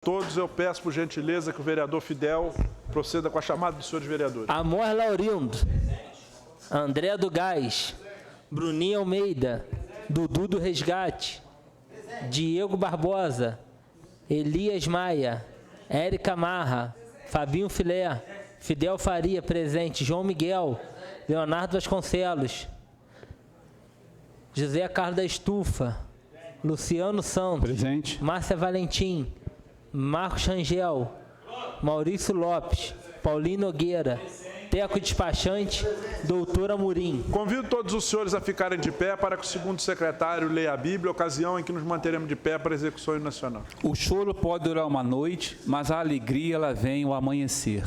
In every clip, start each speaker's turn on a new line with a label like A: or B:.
A: Todos, eu peço por gentileza que o vereador Fidel proceda com a chamada dos senhores vereadores.
B: Amor Laurindo, André do Gás, Bruninho Almeida, Dudu do Resgate, Diego Barbosa, Elias Maia, Érica Marra, Fabinho Filé, Fidel Faria, presente, João Miguel, Leonardo Vasconcelos, José Carlos da Estufa, Luciano Santos,
C: presente,
B: Márcia Valentim, Marcos Rangel, Maurício Lopes, Paulinho Nogueira, Teco Despachante, Doutor Amorim.
A: Convido todos os senhores a ficarem de pé para que o segundo secretário leia a Bíblia, ocasião em que nos manteremos de pé para a execução nacional.
C: o choro pode durar uma noite, mas a alegria ela vem ao amanhecer.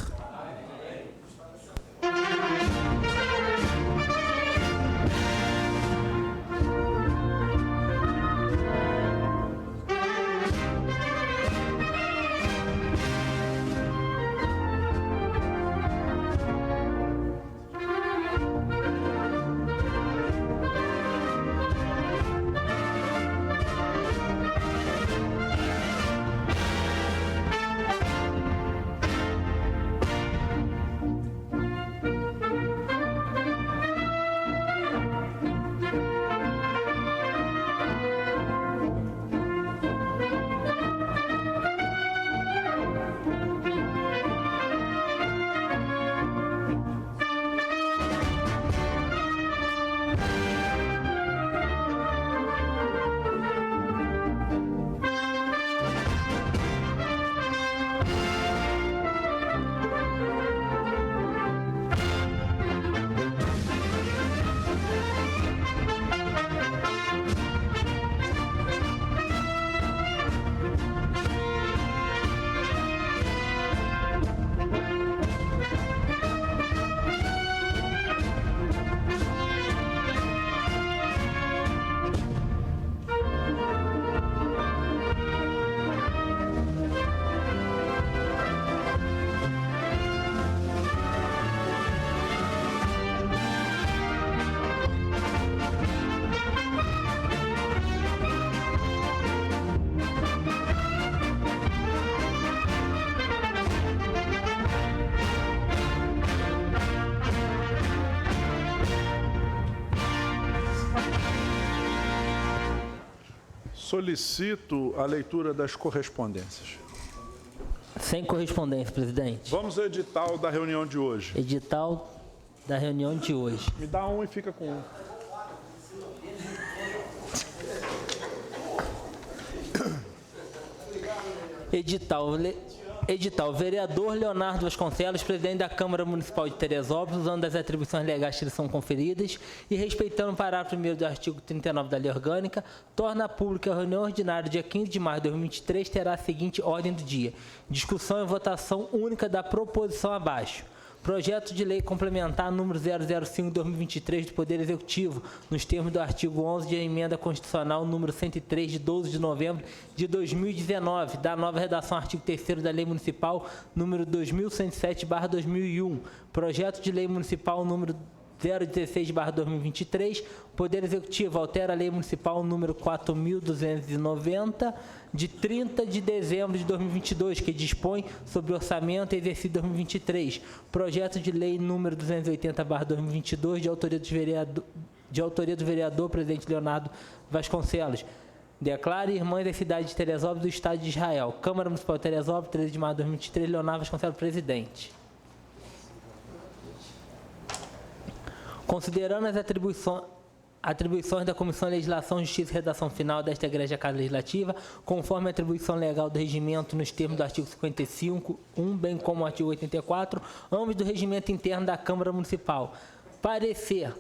A: Solicito a leitura das correspondências.
B: Sem correspondência, presidente.
A: Vamos ao edital da reunião de hoje.
B: Edital da reunião de hoje.
A: Me dá um e fica com um.
B: Edital. Vereador Leonardo Vasconcelos, presidente da Câmara Municipal de Teresópolis, usando as atribuições legais que lhe são conferidas e respeitando o parágrafo 1º do artigo 39 da Lei Orgânica, torna pública a reunião ordinária dia 15 de março de 2023, terá a seguinte ordem do dia. Discussão e votação única da proposição abaixo. Projeto de lei complementar número 005/2023 do Poder Executivo, nos termos do artigo 11 de emenda constitucional número 103 de 12 de novembro de 2019, da nova redação artigo 3º da Lei Municipal número 2107/2001. Projeto de lei municipal número 016/2023, Poder Executivo altera a Lei Municipal número 4.290, de 30 de dezembro de 2022, que dispõe sobre o orçamento e exercício de 2023. Projeto de Lei número 280/2022, de autoria do vereador presidente Leonardo Vasconcelos. Declara irmãs da cidade de Teresópolis do Estado de Israel. Câmara Municipal de Teresópolis, 13 de março de 2023, Leonardo Vasconcelos, presidente. Considerando as atribuições da Comissão de Legislação, Justiça e Redação Final desta Egrégia Casa Legislativa, conforme a atribuição legal do regimento nos termos do artigo 55(1), bem como o artigo 84, ambos do regimento interno da Câmara Municipal. Parecer.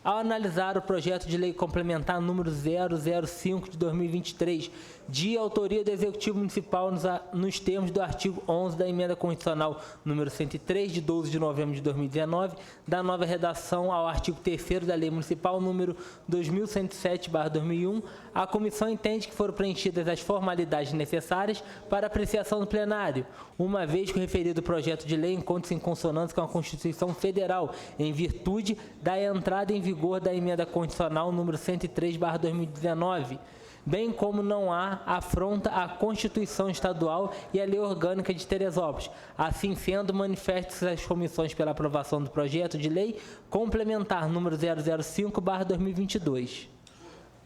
B: Ao analisar o projeto de lei complementar número 005 de 2023, de autoria do Executivo Municipal nos termos do artigo 11 da emenda constitucional número 103 de 12 de novembro de 2019, da nova redação ao artigo 3º da Lei Municipal número 2107/2001, a comissão entende que foram preenchidas as formalidades necessárias para apreciação do plenário, uma vez que o referido projeto de lei encontra-se em consonância com a Constituição Federal, em virtude da entrada em vigor da emenda constitucional número 103/2019. bem como não há afronta à Constituição Estadual e à Lei Orgânica de Teresópolis. Assim sendo, manifestam-se as comissões pela aprovação do projeto de lei complementar número 005/2022.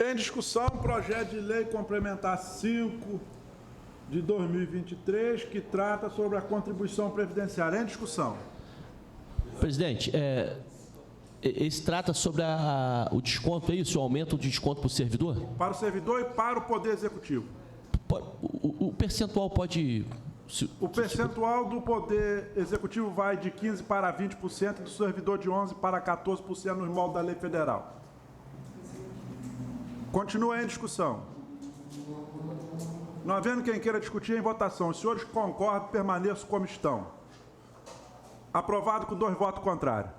A: Em discussão, projeto de lei complementar 5 de 2023, que trata sobre a contribuição previdenciária. Em discussão.
D: Presidente, esse trata sobre o desconto, é isso? O aumento do desconto para o servidor?
A: Para o servidor e para o Poder Executivo.
D: O percentual pode...
A: O percentual do Poder Executivo vai de 15% para 20%, do servidor de 11% para 14% nos moldes da lei federal. Continua em discussão. Não havendo quem queira discutir, em votação. Os senhores concordam, permaneçam como estão. Aprovado com 2 votos contrários.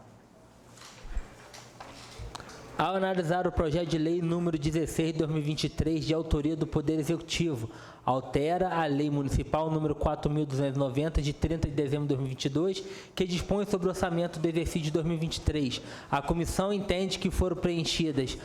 B: Ao analisar o projeto de lei número 16 de 2023, de autoria do Poder Executivo, altera a Lei Municipal número 4.290, de 30 de dezembro de 2022, que dispõe sobre o orçamento do exercício de 2023. A comissão entende que foram preenchidas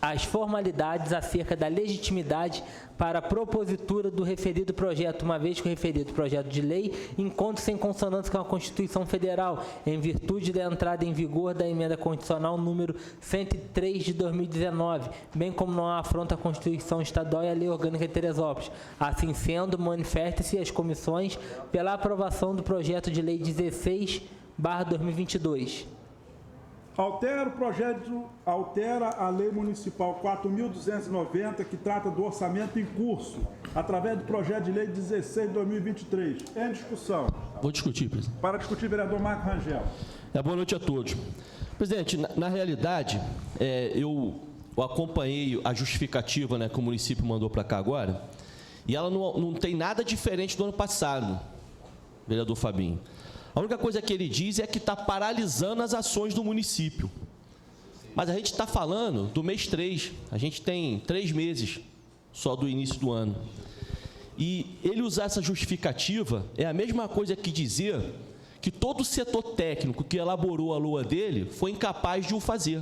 B: as formalidades acerca da legitimidade para a propositura do referido projeto, uma vez que o referido projeto de lei encontra-se em consonância com a Constituição Federal, em virtude da entrada em vigor da emenda constitucional número 103 de 2019, bem como não há afronta à Constituição Estadual e à Lei Orgânica de Teresópolis. Assim sendo, manifestam-se as comissões pela aprovação do projeto de lei 16/2022.
A: Altera a Lei Municipal 4.290, que trata do orçamento em curso, através do projeto de lei 16 de 2023. Em discussão.
D: Vou discutir, presidente.
A: Para discutir, vereador Marco Rangel.
D: Boa noite a todos. Presidente, na realidade, eu acompanhei a justificativa, né, que o município mandou para cá agora, e ela não tem nada diferente do ano passado, vereador Fabinho. A única coisa que ele diz é que está paralisando as ações do município. Mas a gente está falando do mês 3. A gente tem 3 meses só do início do ano. E ele usar essa justificativa é a mesma coisa que dizer que todo o setor técnico que elaborou a LOA dele foi incapaz de o fazer.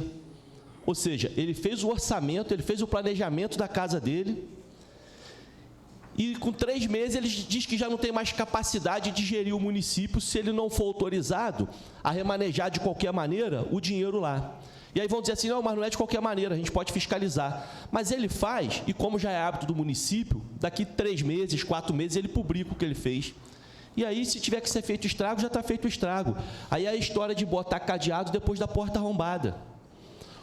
D: Ou seja, ele fez o orçamento, ele fez o planejamento da casa dele, e com 3 meses ele diz que já não tem mais capacidade de gerir o município se ele não for autorizado a remanejar de qualquer maneira o dinheiro lá. E aí vão dizer assim, não, mas não é de qualquer maneira, a gente pode fiscalizar. Mas ele faz, e como já é hábito do município, daqui 3 meses, 4 meses, ele publica o que ele fez. E aí, se tiver que ser feito estrago, já está feito o estrago. Aí é a história de botar cadeado depois da porta arrombada.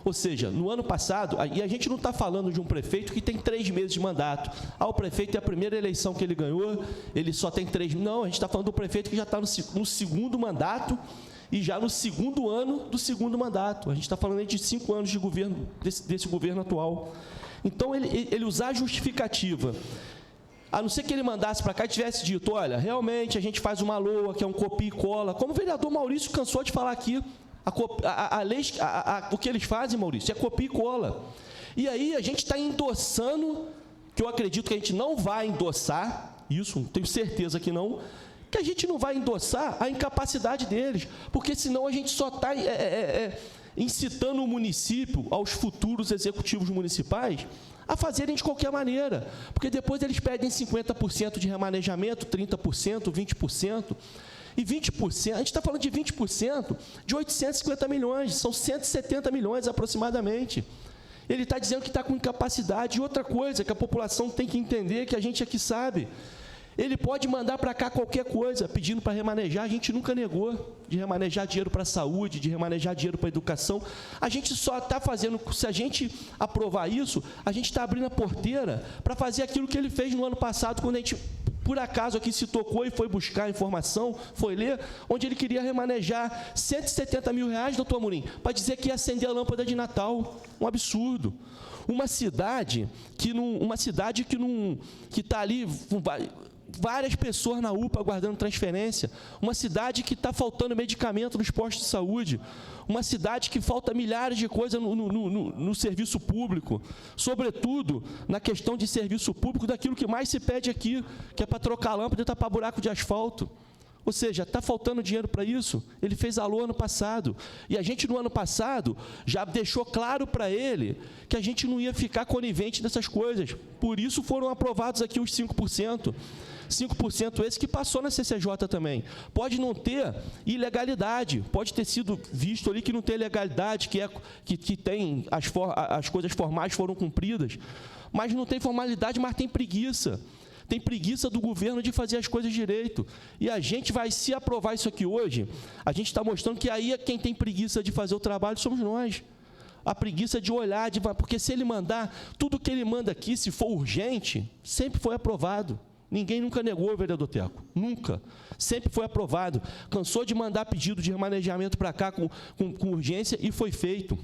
D: Ou seja, no ano passado, e a gente não está falando de um prefeito que tem 3 meses de mandato. O prefeito é a primeira eleição que ele ganhou, ele só tem 3 meses. Não, a gente está falando do prefeito que já está no segundo mandato e já no segundo ano do segundo mandato. A gente está falando aí de 5 anos de governo, desse governo atual. Então, ele usar a justificativa, a não ser que ele mandasse para cá e tivesse dito, olha, realmente a gente faz uma LOA, que é um copia e cola, como o vereador Maurício cansou de falar aqui. O que eles fazem, Maurício, é copia e cola. E aí a gente está endossando, que eu acredito que a gente não vai endossar, isso, tenho certeza que não, que a gente não vai endossar a incapacidade deles, porque senão a gente só está incitando o município, aos futuros executivos municipais, a fazerem de qualquer maneira, porque depois eles pedem 50% de remanejamento, 30%, 20%, e 20%, a gente está falando de 20% de 850 milhões, são 170 milhões aproximadamente. Ele está dizendo que está com incapacidade. E outra coisa que a população tem que entender, que a gente aqui sabe, ele pode mandar para cá qualquer coisa, pedindo para remanejar, a gente nunca negou de remanejar dinheiro para a saúde, de remanejar dinheiro para a educação. A gente só está fazendo, se a gente aprovar isso, a gente está abrindo a porteira para fazer aquilo que ele fez no ano passado, quando a gente, por acaso, aqui se tocou e foi buscar a informação, foi ler, onde ele queria remanejar 170 mil reais, doutor Amorim, para dizer que ia acender a lâmpada de Natal. Um absurdo. Uma cidade que está ali várias pessoas na UPA aguardando transferência, uma cidade que está faltando medicamento nos postos de saúde, uma cidade que falta milhares de coisas no serviço público, sobretudo na questão de serviço público, daquilo que mais se pede aqui, que é para trocar lâmpada e tapar buraco de asfalto. Ou seja, está faltando dinheiro para isso. Ele fez alô ano passado. E a gente, no ano passado, já deixou claro para ele que a gente não ia ficar conivente nessas coisas. Por isso foram aprovados aqui os 5%. 5% esse que passou na CCJ também. Pode não ter ilegalidade, pode ter sido visto ali que não tem legalidade, que tem as coisas formais foram cumpridas, mas não tem formalidade, mas tem preguiça. Tem preguiça do governo de fazer as coisas direito. E a gente vai, se aprovar isso aqui hoje, a gente está mostrando que aí quem tem preguiça de fazer o trabalho somos nós. A preguiça de olhar, porque se ele mandar, tudo que ele manda aqui, se for urgente, sempre foi aprovado. Ninguém nunca negou, vereador Teco. Nunca. Sempre foi aprovado. Cansou de mandar pedido de remanejamento para cá com urgência e foi feito.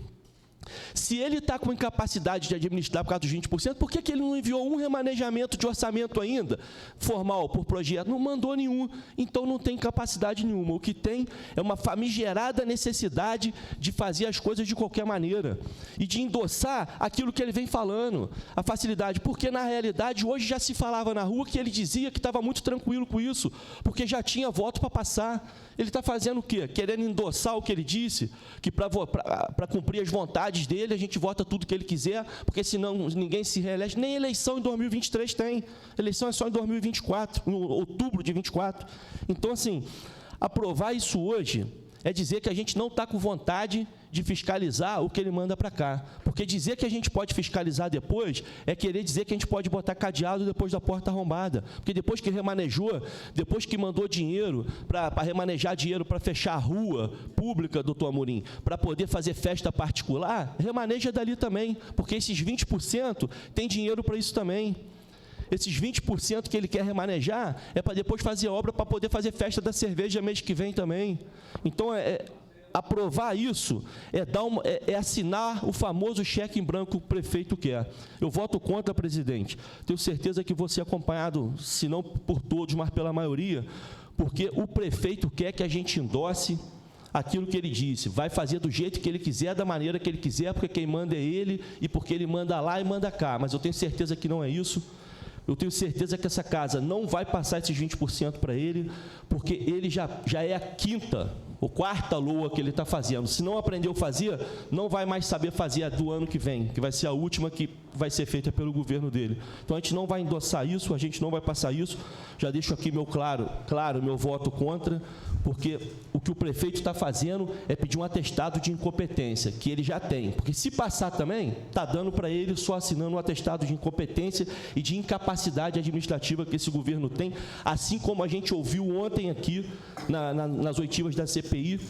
D: Se ele está com incapacidade de administrar por causa dos 20%, por que ele não enviou um remanejamento de orçamento ainda, formal, por projeto? Não mandou nenhum, então não tem capacidade nenhuma. O que tem é uma famigerada necessidade de fazer as coisas de qualquer maneira e de endossar aquilo que ele vem falando, a facilidade, porque na realidade hoje já se falava na rua que ele dizia que estava muito tranquilo com isso, porque já tinha voto para passar. Ele está fazendo o quê? Querendo endossar o que ele disse, que para cumprir as vontades dele, a gente vota tudo que ele quiser, porque senão ninguém se reelege. Nem eleição em 2023 tem. Eleição é só em 2024, em outubro de 24. Então, assim, aprovar isso hoje é dizer que a gente não está com vontade de fiscalizar o que ele manda para cá. Porque dizer que a gente pode fiscalizar depois é querer dizer que a gente pode botar cadeado depois da porta arrombada. Porque depois que remanejou, depois que mandou dinheiro para remanejar dinheiro para fechar a rua pública, doutor Amorim, para poder fazer festa particular, remaneja dali também. Porque esses 20% tem dinheiro para isso também. Esses 20% que ele quer remanejar é para depois fazer obra para poder fazer festa da cerveja mês que vem também. Então, aprovar isso é assinar o famoso cheque em branco que o prefeito quer. Eu voto contra, presidente. Tenho certeza que você é acompanhado, se não por todos, mas pela maioria, porque o prefeito quer que a gente endosse aquilo que ele disse, vai fazer do jeito que ele quiser, da maneira que ele quiser, porque quem manda é ele e porque ele manda lá e manda cá. Mas eu tenho certeza que não é isso. Eu tenho certeza que essa casa não vai passar esses 20% para ele, porque ele já é a quinta ou quarta LOA que ele está fazendo. Se não aprendeu a fazer, não vai mais saber fazer a do ano que vem, que vai ser a última que vai ser feita pelo governo dele. Então, a gente não vai endossar isso, a gente não vai passar isso. Já deixo aqui meu meu voto contra, porque o que o prefeito está fazendo é pedir um atestado de incompetência, que ele já tem. Porque se passar também, está dando para ele só assinando um atestado de incompetência e de incapacidade administrativa que esse governo tem, assim como a gente ouviu ontem aqui, nas oitivas da CPI,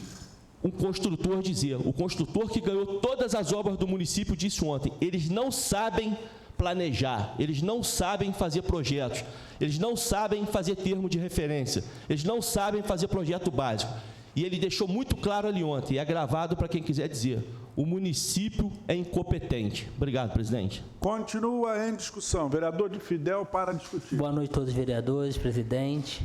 D: um construtor dizer, o construtor que ganhou todas as obras do município disse ontem, eles não sabem planejar, eles não sabem fazer projetos, eles não sabem fazer termo de referência, eles não sabem fazer projeto básico. E ele deixou muito claro ali ontem, e é gravado para quem quiser dizer, o município é incompetente. Obrigado, presidente.
A: Continua em discussão. Vereador de Fidel para discutir.
B: Boa noite a todos os vereadores, presidente.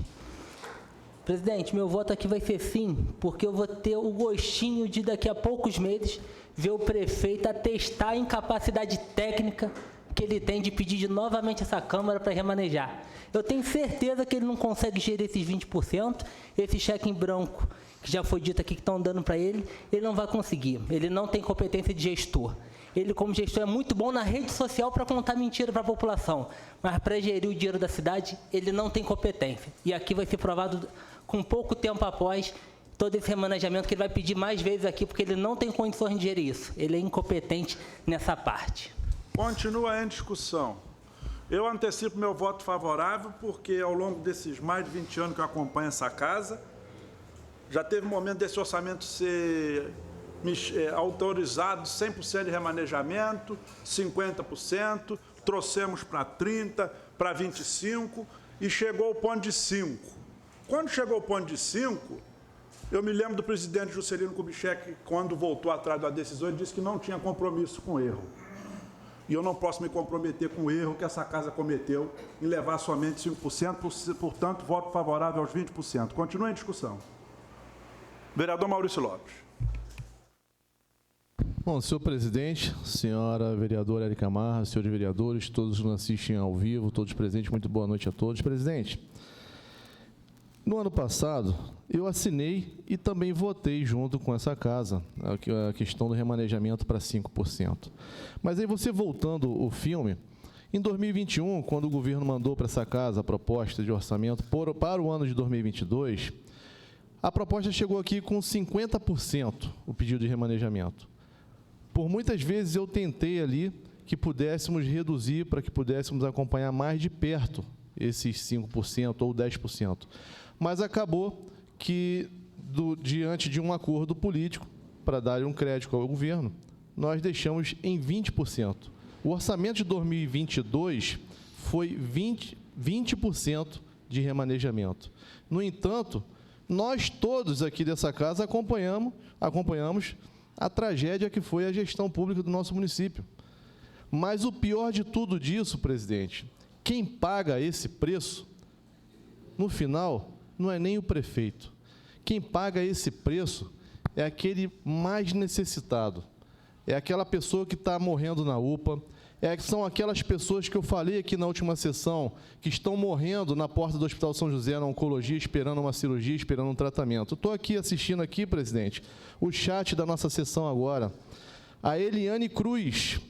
B: Presidente, meu voto aqui vai ser sim, porque eu vou ter o gostinho de daqui a poucos meses ver o prefeito atestar a incapacidade técnica que ele tem de pedir novamente essa Câmara para remanejar. Eu tenho certeza que ele não consegue gerir esses 20%, esse cheque em branco, que já foi dito aqui que estão dando para ele não vai conseguir. Ele não tem competência de gestor. Ele, como gestor, é muito bom na rede social para contar mentira para a população, mas para gerir o dinheiro da cidade, ele não tem competência. E aqui vai ser provado com pouco tempo após todo esse remanejamento que ele vai pedir mais vezes aqui, porque ele não tem condições de gerir isso. Ele é incompetente nessa parte.
A: Continua em discussão. Eu antecipo meu voto favorável, porque ao longo desses mais de 20 anos que eu acompanho essa casa, já teve um momento desse orçamento ser autorizado 100% de remanejamento, 50%, trouxemos para 30%, para 25% e chegou ao ponto de 5%. Quando chegou ao ponto de 5%, eu me lembro do presidente Juscelino Kubitschek, quando voltou atrás da decisão, ele disse que não tinha compromisso com erro. E eu não posso me comprometer com o erro que essa casa cometeu em levar somente 5%, portanto, voto favorável aos 20%. Continua em discussão. Vereador Maurício Lopes.
E: Bom, senhor presidente, senhora vereadora Érica Marra, senhores vereadores, todos que nos assistem ao vivo, todos presentes, muito boa noite a todos. Presidente, No ano passado, eu assinei e também votei junto com essa casa a questão do remanejamento para 5%. Mas aí você voltando o filme, em 2021, quando o governo mandou para essa casa a proposta de orçamento para o ano de 2022, a proposta chegou aqui com 50% o pedido de remanejamento. Por muitas vezes eu tentei ali que pudéssemos reduzir para que pudéssemos acompanhar mais de perto esses 5% ou 10%. Mas acabou que, diante de um acordo político, para dar um crédito ao governo, nós deixamos em 20%. O orçamento de 2022 foi 20% de remanejamento. No entanto, nós todos aqui dessa casa acompanhamos a tragédia que foi a gestão pública do nosso município. Mas o pior de tudo disso, presidente, quem paga esse preço, no final, não é nem o prefeito. Quem paga esse preço é aquele mais necessitado. É aquela pessoa que está morrendo na UPA, são aquelas pessoas que eu falei aqui na última sessão, que estão morrendo na porta do Hospital São José, na oncologia, esperando uma cirurgia, esperando um tratamento. Estou aqui assistindo aqui, presidente, o chat da nossa sessão agora. A Eliane Cruz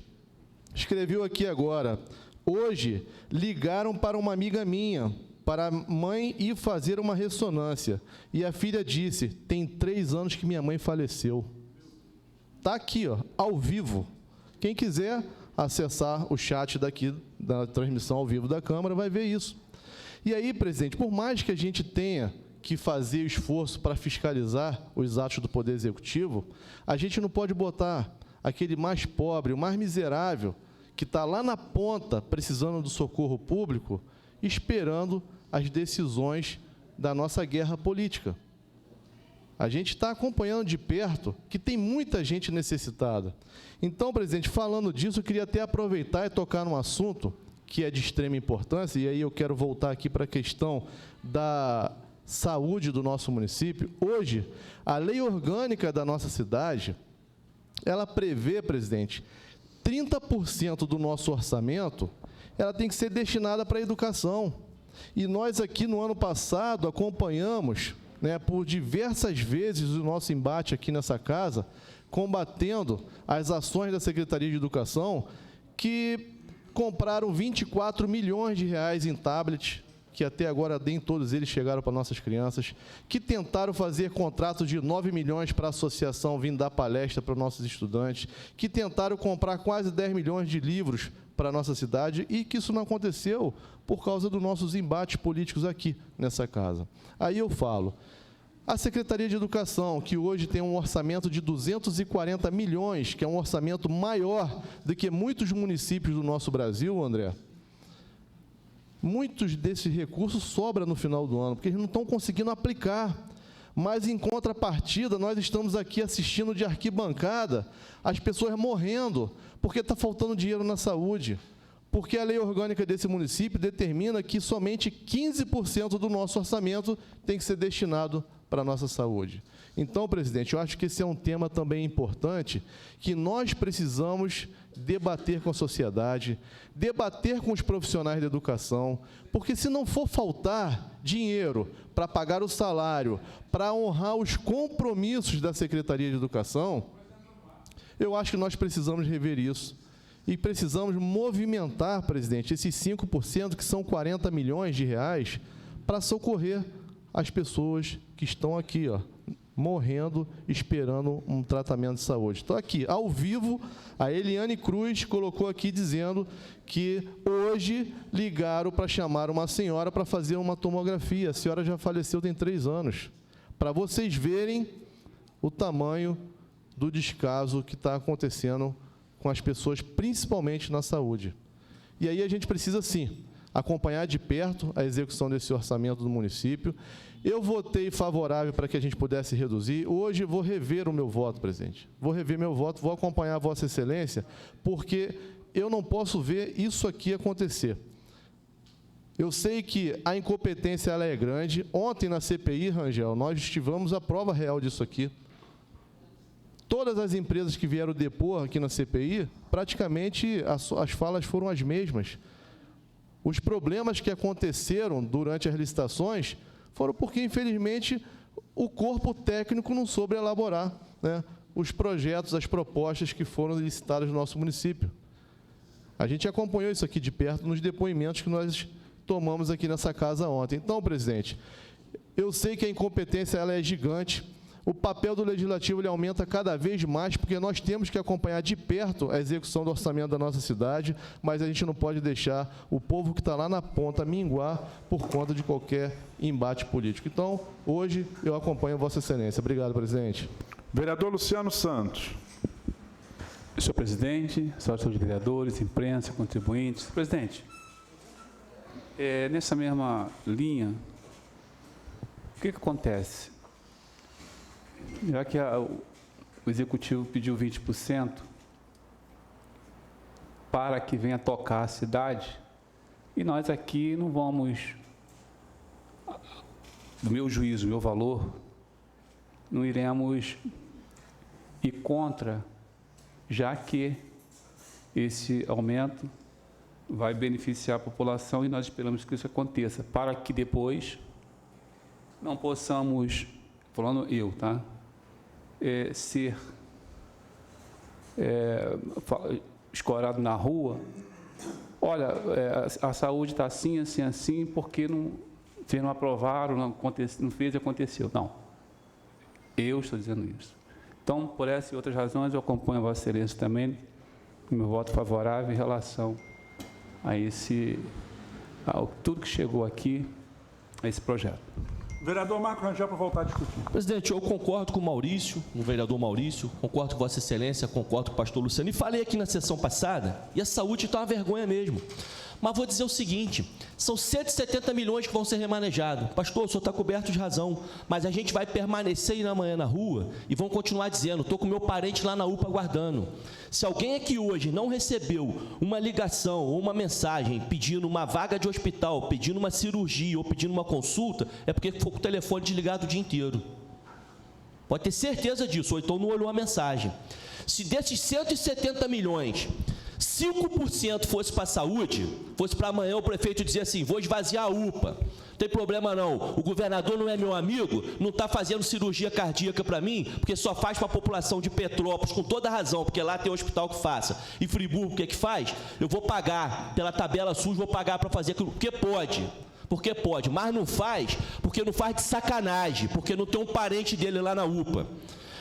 E: escreveu aqui agora: hoje ligaram para uma amiga minha, para a mãe ir fazer uma ressonância. E a filha disse, tem 3 anos que minha mãe faleceu. Está aqui, ó, ao vivo. Quem quiser acessar o chat daqui, da transmissão ao vivo da Câmara, vai ver isso. E aí, presidente, por mais que a gente tenha que fazer o esforço para fiscalizar os atos do Poder Executivo, a gente não pode botar aquele mais pobre, o mais miserável, que está lá na ponta, precisando do socorro público, esperando as decisões da nossa guerra política. A gente está acompanhando de perto que tem muita gente necessitada. Então, presidente, falando disso, eu queria até aproveitar e tocar num assunto que é de extrema importância, e aí eu quero voltar aqui para a questão da saúde do nosso município. Hoje, a lei orgânica da nossa cidade, ela prevê, presidente, 30% do nosso orçamento, ela tem que ser destinada para a educação. E nós aqui, no ano passado, acompanhamos, por diversas vezes, o nosso embate aqui nessa casa, combatendo as ações da Secretaria de Educação, que compraram 24 milhões de reais em tablets, que até agora nem todos eles chegaram para nossas crianças, que tentaram fazer contratos de 9 milhões para a associação vindo dar palestra para os nossos estudantes, que tentaram comprar quase 10 milhões de livros para a nossa cidade, e que isso não aconteceu por causa dos nossos embates políticos aqui nessa casa. Aí eu falo, a Secretaria de Educação, que hoje tem um orçamento de 240 milhões, que é um orçamento maior do que muitos municípios do nosso Brasil, André, muitos desses recursos sobram no final do ano, porque eles não estão conseguindo aplicar. Mas, em contrapartida, nós estamos aqui assistindo de arquibancada as pessoas morrendo, porque está faltando dinheiro na saúde. Porque a lei orgânica desse município determina que somente 15% do nosso orçamento tem que ser destinado para a nossa saúde. Então, presidente, eu acho que esse é um tema também importante, que nós precisamos debater com a sociedade, debater com os profissionais da educação, porque se não for faltar dinheiro para pagar o salário, para honrar os compromissos da Secretaria de Educação, eu acho que nós precisamos rever isso. E precisamos movimentar, presidente, esses 5%, que são 40 milhões de reais, para socorrer as pessoas que estão aqui, ó, morrendo, esperando um tratamento de saúde. Estou aqui, ao vivo, a Eliane Cruz colocou aqui dizendo que hoje ligaram para chamar uma senhora para fazer uma tomografia. A senhora já faleceu tem 3 anos. Para vocês verem o tamanho do descaso que está acontecendo com as pessoas, principalmente na saúde. E aí a gente precisa, sim, acompanhar de perto a execução desse orçamento do município. Eu votei favorável para que a gente pudesse reduzir. Hoje vou rever o meu voto, presidente. Vou rever meu voto, vou acompanhar a Vossa Excelência, porque eu não posso ver isso aqui acontecer. Eu sei que a incompetência ela é grande. Ontem, na CPI, Rangel, nós tivemos a prova real disso aqui. Todas as empresas que vieram depor aqui na CPI, praticamente as falas foram as mesmas. Os problemas que aconteceram durante as licitações foram porque, infelizmente, o corpo técnico não soube elaborar, né, os projetos, as propostas que foram licitadas no nosso município. A gente acompanhou isso aqui de perto nos depoimentos que nós tomamos aqui nessa casa ontem. Então, presidente, eu sei que a incompetência ela é gigante, o papel do Legislativo ele aumenta cada vez mais, porque nós temos que acompanhar de perto a execução do orçamento da nossa cidade, mas a gente não pode deixar o povo que está lá na ponta minguar por conta de qualquer embate político. Então, hoje, eu acompanho Vossa Excelência. Obrigado, presidente.
A: Vereador Luciano Santos.
C: Senhor presidente, senhores vereadores, imprensa, contribuintes. Presidente, nessa mesma linha, o que acontece? Já que o Executivo pediu 20% para que venha tocar a cidade, e nós aqui não vamos, do meu juízo, meu valor, não iremos ir contra, já que esse aumento vai beneficiar a população e nós esperamos que isso aconteça, para que depois não possamos, falando eu, tá? Ser escorado na rua, olha, a saúde está assim, assim, assim, porque vocês não aprovaram, não fez e aconteceu. Não, eu estou dizendo isso. Então, por essas e outras razões, eu acompanho a Vossa Excelência também, meu voto favorável em relação a tudo que chegou aqui, a esse projeto.
A: Vereador Marco Rangel, para voltar a discutir.
D: Presidente, eu concordo com o Maurício, o vereador Maurício, concordo com Vossa Excelência, concordo com o pastor Luciano, e falei aqui na sessão passada, e a saúde está uma vergonha mesmo. Mas vou dizer o seguinte, são 170 milhões que vão ser remanejados. Pastor, o senhor está coberto de razão, mas a gente vai permanecer aí amanhã na rua e vão continuar dizendo, estou com meu parente lá na UPA aguardando. Se alguém aqui hoje não recebeu uma ligação ou uma mensagem pedindo uma vaga de hospital, pedindo uma cirurgia ou pedindo uma consulta, é porque ficou com o telefone desligado o dia inteiro. Pode ter certeza disso, ou então não olhou a mensagem. Se desses 170 milhões, 5% fosse para a saúde, fosse para amanhã o prefeito dizer assim, vou esvaziar a UPA, não tem problema não, o governador não é meu amigo, não está fazendo cirurgia cardíaca para mim, porque só faz para a população de Petrópolis, com toda razão, porque lá tem um hospital que faça, e Friburgo o que faz? Eu vou pagar, pela tabela SUS, vou pagar para fazer aquilo, porque pode, mas não faz, porque não faz de sacanagem, porque não tem um parente dele lá na UPA.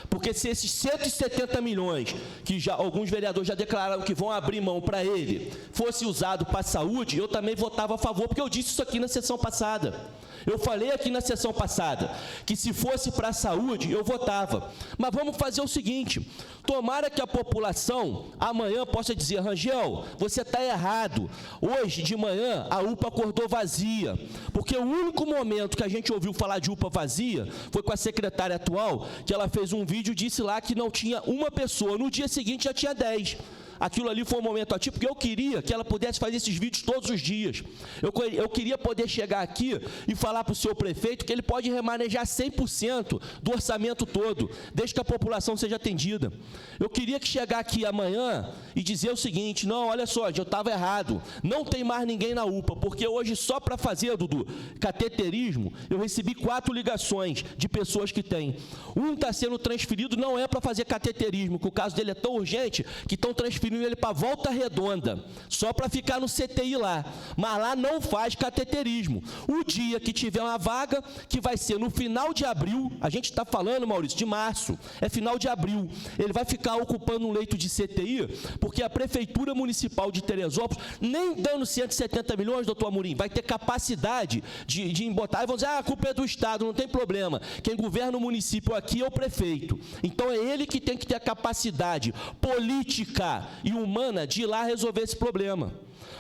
D: Porque se esses 170 milhões, que já alguns vereadores já declararam que vão abrir mão para ele, fosse usado para a saúde, eu também votava a favor, porque eu disse isso aqui na sessão passada. Eu falei aqui na sessão passada que se fosse para a saúde, eu votava. Mas vamos fazer o seguinte, tomara que a população amanhã possa dizer, Rangel, você está errado. Hoje de manhã a UPA acordou vazia, porque o único momento que a gente ouviu falar de UPA vazia foi com a secretária atual, que ela fez um vídeo e disse lá que não tinha uma pessoa. No dia seguinte já tinha 10. Aquilo ali foi um momento atípico, porque eu queria que ela pudesse fazer esses vídeos todos os dias. Eu queria poder chegar aqui e falar para o seu prefeito que ele pode remanejar 100% do orçamento todo, desde que a população seja atendida. Eu queria que chegar aqui amanhã e dizer o seguinte, não, olha só, eu estava errado, não tem mais ninguém na UPA, porque hoje só para fazer, Dudu, cateterismo, eu recebi 4 ligações de pessoas que têm. Um está sendo transferido, não é para fazer cateterismo, que o caso dele é tão urgente que estão transferindo ele para Volta Redonda, só para ficar no CTI lá, mas lá não faz cateterismo. O dia que tiver uma vaga, que vai ser no final de abril, a gente está falando, Maurício, de março, é final de abril, ele vai ficar ocupando um leito de CTI, porque a Prefeitura Municipal de Teresópolis, nem dando 170 milhões, doutor Amorim, vai ter capacidade de botar, e vão dizer, a culpa é do Estado, não tem problema, quem governa o município aqui é o prefeito, então é ele que tem que ter a capacidade política e humana de ir lá resolver esse problema.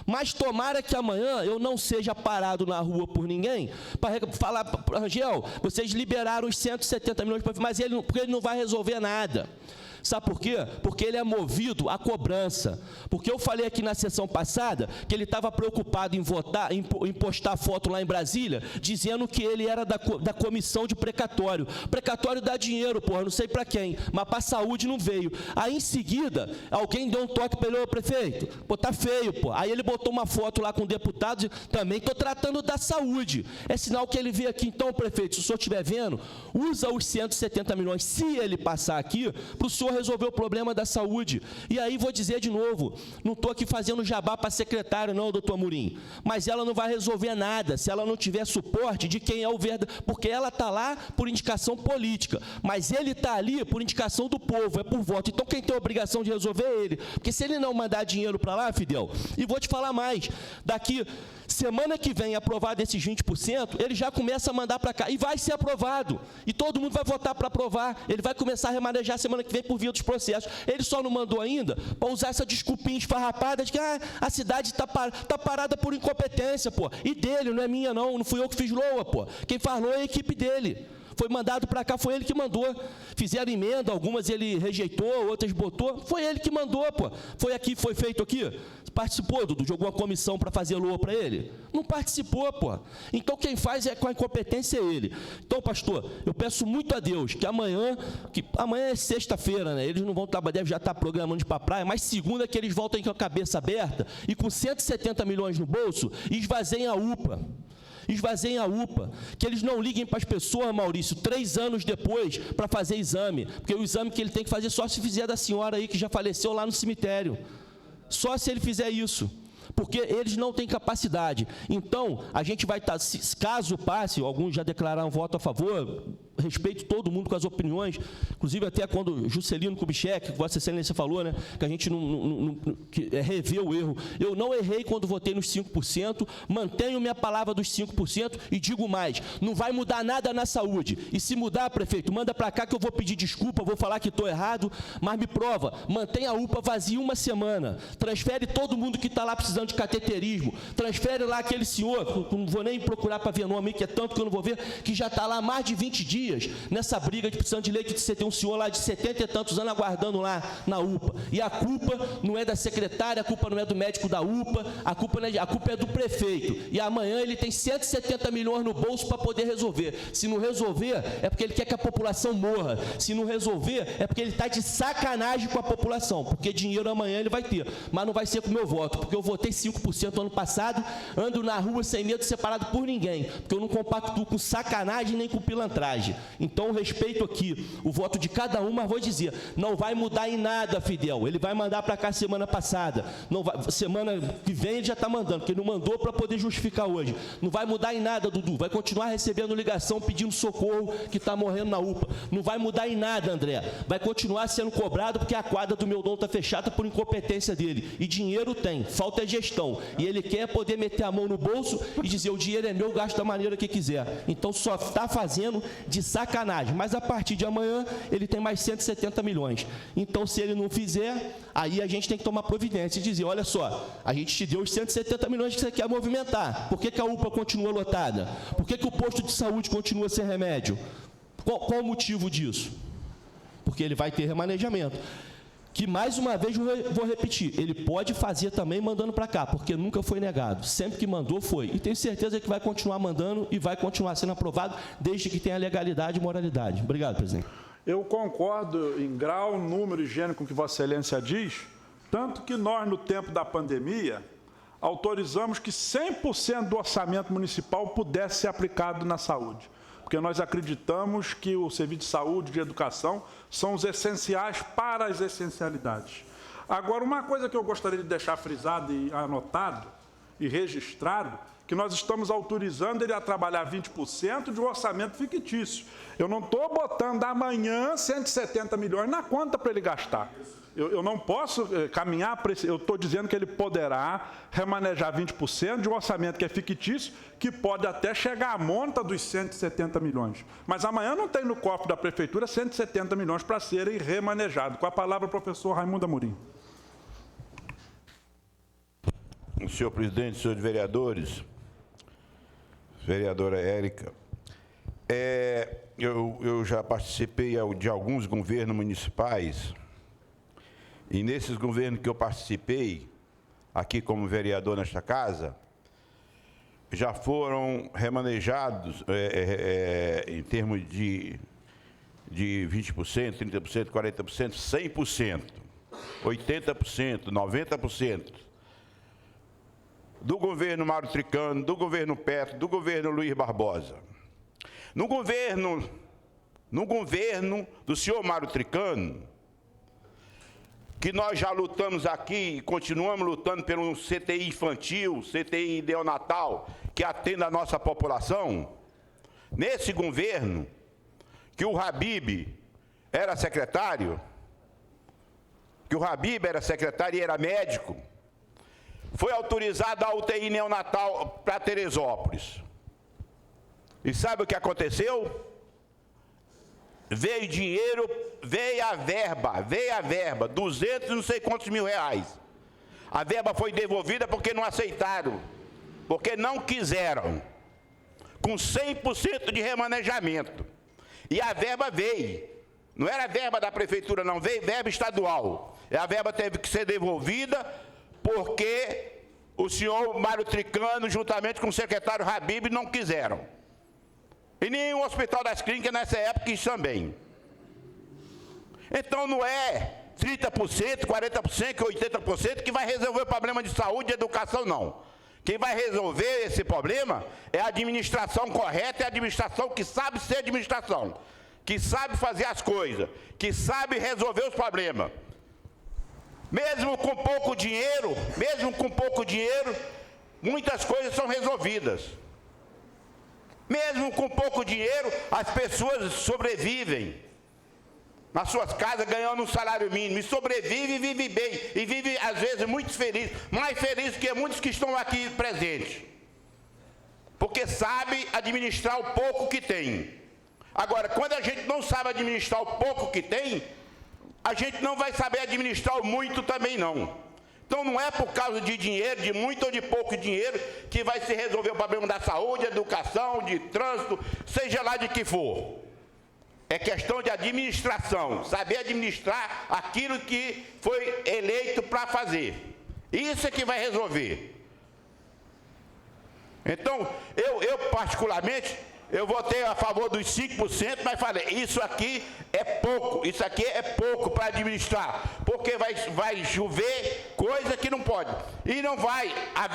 D: Mas tomara que amanhã eu não seja parado na rua por ninguém para falar, Rangel, vocês liberaram os 170 milhões, mas porque ele não vai resolver nada. Sabe por quê? Porque ele é movido à cobrança. Porque eu falei aqui na sessão passada que ele estava preocupado em votar, em postar foto lá em Brasília, dizendo que ele era da comissão de precatório. Precatório dá dinheiro, porra, não sei para quem, mas para a saúde não veio. Aí, em seguida, alguém deu um toque para ele: ô prefeito, pô, tá feio, pô. Aí ele botou uma foto lá com o deputado, também estou tratando da saúde. É sinal que ele veio aqui. Então, prefeito, se o senhor estiver vendo, usa os 170 milhões, se ele passar aqui, para o senhor resolver o problema da saúde. E aí vou dizer de novo, não estou aqui fazendo jabá para secretário não, doutor Amorim, mas ela não vai resolver nada se ela não tiver suporte de quem é o verdadeiro, porque ela está lá por indicação política, mas ele está ali por indicação do povo, é por voto. Então quem tem a obrigação de resolver é ele, porque se ele não mandar dinheiro para lá, Fidel, e vou te falar mais, daqui semana que vem, aprovado esses 20%, ele já começa a mandar para cá, e vai ser aprovado, e todo mundo vai votar para aprovar, ele vai começar a remanejar semana que vem por via dos processos. Ele só não mandou ainda para usar essa desculpinha esfarrapada de que a cidade está parada por incompetência, pô, e dele, não é minha não fui eu que fiz LOA, pô, quem faz LOA é a equipe dele. Foi mandado para cá, foi ele que mandou. Fizeram emenda, algumas ele rejeitou, outras botou. Foi ele que mandou, pô. Foi feito aqui? Participou, Dudu? Jogou uma comissão para fazer LOA para ele? Não participou, pô. Então quem faz com a incompetência é ele. Então, pastor, eu peço muito a Deus que amanhã é sexta-feira, né? Eles não vão trabalhar, devem já estar programando de ir para a praia, mas segunda que eles voltem com a cabeça aberta e com 170 milhões no bolso, esvazeiem a UPA. Esvazeiem a UPA, que eles não liguem para as pessoas, Maurício, 3 anos depois para fazer exame, porque o exame que ele tem que fazer só se fizer da senhora aí que já faleceu lá no cemitério, só se ele fizer isso, porque eles não têm capacidade. Então, a gente vai estar, caso passe, alguns já declararam voto a favor, respeito todo mundo com as opiniões, inclusive até quando Juscelino Kubitschek, que Vossa Excelência falou, né, que a gente revê o erro. Eu não errei quando votei nos 5%, mantenho minha palavra dos 5% e digo mais, não vai mudar nada na saúde. E se mudar, prefeito, manda para cá que eu vou pedir desculpa, vou falar que estou errado, mas me prova, mantém a UPA vazia uma semana, transfere todo mundo que está lá precisando de cateterismo, transfere lá aquele senhor, não vou nem procurar para ver nome, que é tanto que eu não vou ver, que já está lá há mais de 20 dias, nessa briga de precisando de leite, você tem um senhor lá de 70 e tantos anos aguardando lá na UPA, e a culpa não é da secretária, a culpa não é do médico da UPA, a culpa é do prefeito, e amanhã ele tem 170 milhões no bolso para poder resolver. Se não resolver, é porque ele quer que a população morra, se não resolver, é porque ele está de sacanagem com a população, porque dinheiro amanhã ele vai ter, mas não vai ser com o meu voto, porque eu votei 5% ano passado, ando na rua sem medo, separado por ninguém, porque eu não compactuo com sacanagem nem com pilantragem. Então, respeito aqui o voto de cada um, mas vou dizer, não vai mudar em nada, Fidel. Ele vai mandar para cá semana passada. Não vai, semana que vem ele já está mandando, porque ele não mandou para poder justificar hoje. Não vai mudar em nada, Dudu. Vai continuar recebendo ligação pedindo socorro que está morrendo na UPA. Não vai mudar em nada, André. Vai continuar sendo cobrado porque a quadra do meu dono está fechada por incompetência dele. E dinheiro tem, falta é gestão. E ele quer poder meter a mão no bolso e dizer, o dinheiro é meu, gasto da maneira que quiser. Então, só está fazendo de sacanagem, mas a partir de amanhã ele tem mais 170 milhões. Então, se ele não fizer, aí a gente tem que tomar providência e dizer, olha só, a gente te deu os 170 milhões que você quer movimentar. Por que a UPA continua lotada? Por que o posto de saúde continua sem remédio? Qual o motivo disso? Porque ele vai ter remanejamento. Que, mais uma vez, vou repetir, ele pode fazer também mandando para cá, porque nunca foi negado. Sempre que mandou, foi. E tenho certeza que vai continuar mandando e vai continuar sendo aprovado, desde que tenha legalidade e moralidade. Obrigado, presidente.
A: Eu concordo em grau, número e gênero com o que Vossa Excelência diz, tanto que nós, no tempo da pandemia, autorizamos que 100% do orçamento municipal pudesse ser aplicado na saúde. Porque nós acreditamos que o serviço de saúde e de educação são os essenciais para as essencialidades. Agora, uma coisa que eu gostaria de deixar frisado e anotado e registrado, que nós estamos autorizando ele a trabalhar 20% de um orçamento fictício. Eu não estou botando amanhã 170 milhões na conta para ele gastar. Eu não posso caminhar para esse... Eu estou dizendo que ele poderá remanejar 20% de um orçamento que é fictício, que pode até chegar à monta dos 170 milhões. Mas amanhã não tem no cofre da Prefeitura 170 milhões para serem remanejados. Com a palavra, o professor Raimundo Amorim.
F: Senhor presidente, senhores vereadores, vereadora Érica, eu já participei de alguns governos municipais E nesses governos que eu participei, aqui como vereador nesta casa, já foram remanejados, em termos de 20%, 30%, 40%, 100%, 80%, 90%. Do governo Mário Tricano, do governo Petro, do governo Luiz Barbosa. No governo do senhor Mário Tricano, que nós já lutamos aqui e continuamos lutando pelo CTI infantil, CTI neonatal, que atenda a nossa população, nesse governo, que o Habib era secretário, e era médico, foi autorizada a UTI neonatal para Teresópolis. E sabe o que aconteceu? Veio dinheiro, veio a verba, 200 não sei quantos mil reais. A verba foi devolvida porque não aceitaram, porque não quiseram, com 100% de remanejamento. E a verba veio, não era verba da prefeitura não, veio verba estadual. E a verba teve que ser devolvida porque o senhor Mário Tricano, juntamente com o secretário Habib, não quiseram. E nem o Hospital das Clínicas nessa época quis também. Então não é 30%, 40%, 80% que vai resolver o problema de saúde e educação, não. Quem vai resolver esse problema é a administração correta, é a administração que sabe ser administração, que sabe fazer as coisas, que sabe resolver os problemas. Mesmo com pouco dinheiro, muitas coisas são resolvidas. Mesmo com pouco dinheiro, as pessoas sobrevivem nas suas casas ganhando um salário mínimo, e sobrevive e vive bem, e vive às vezes muito feliz, mais feliz que muitos que estão aqui presentes, porque sabe administrar o pouco que tem. Agora, quando a gente não sabe administrar o pouco que tem, a gente não vai saber administrar o muito também não. Então não é por causa de dinheiro, de muito ou de pouco dinheiro, que vai se resolver o problema da saúde, educação, de trânsito, seja lá de que for. É questão de administração, saber administrar aquilo que foi eleito para fazer. Isso é que vai resolver. Então, eu particularmente, eu votei a favor dos 5%, mas falei, isso aqui é pouco para administrar, porque vai chover coisa que não pode. E não vai, a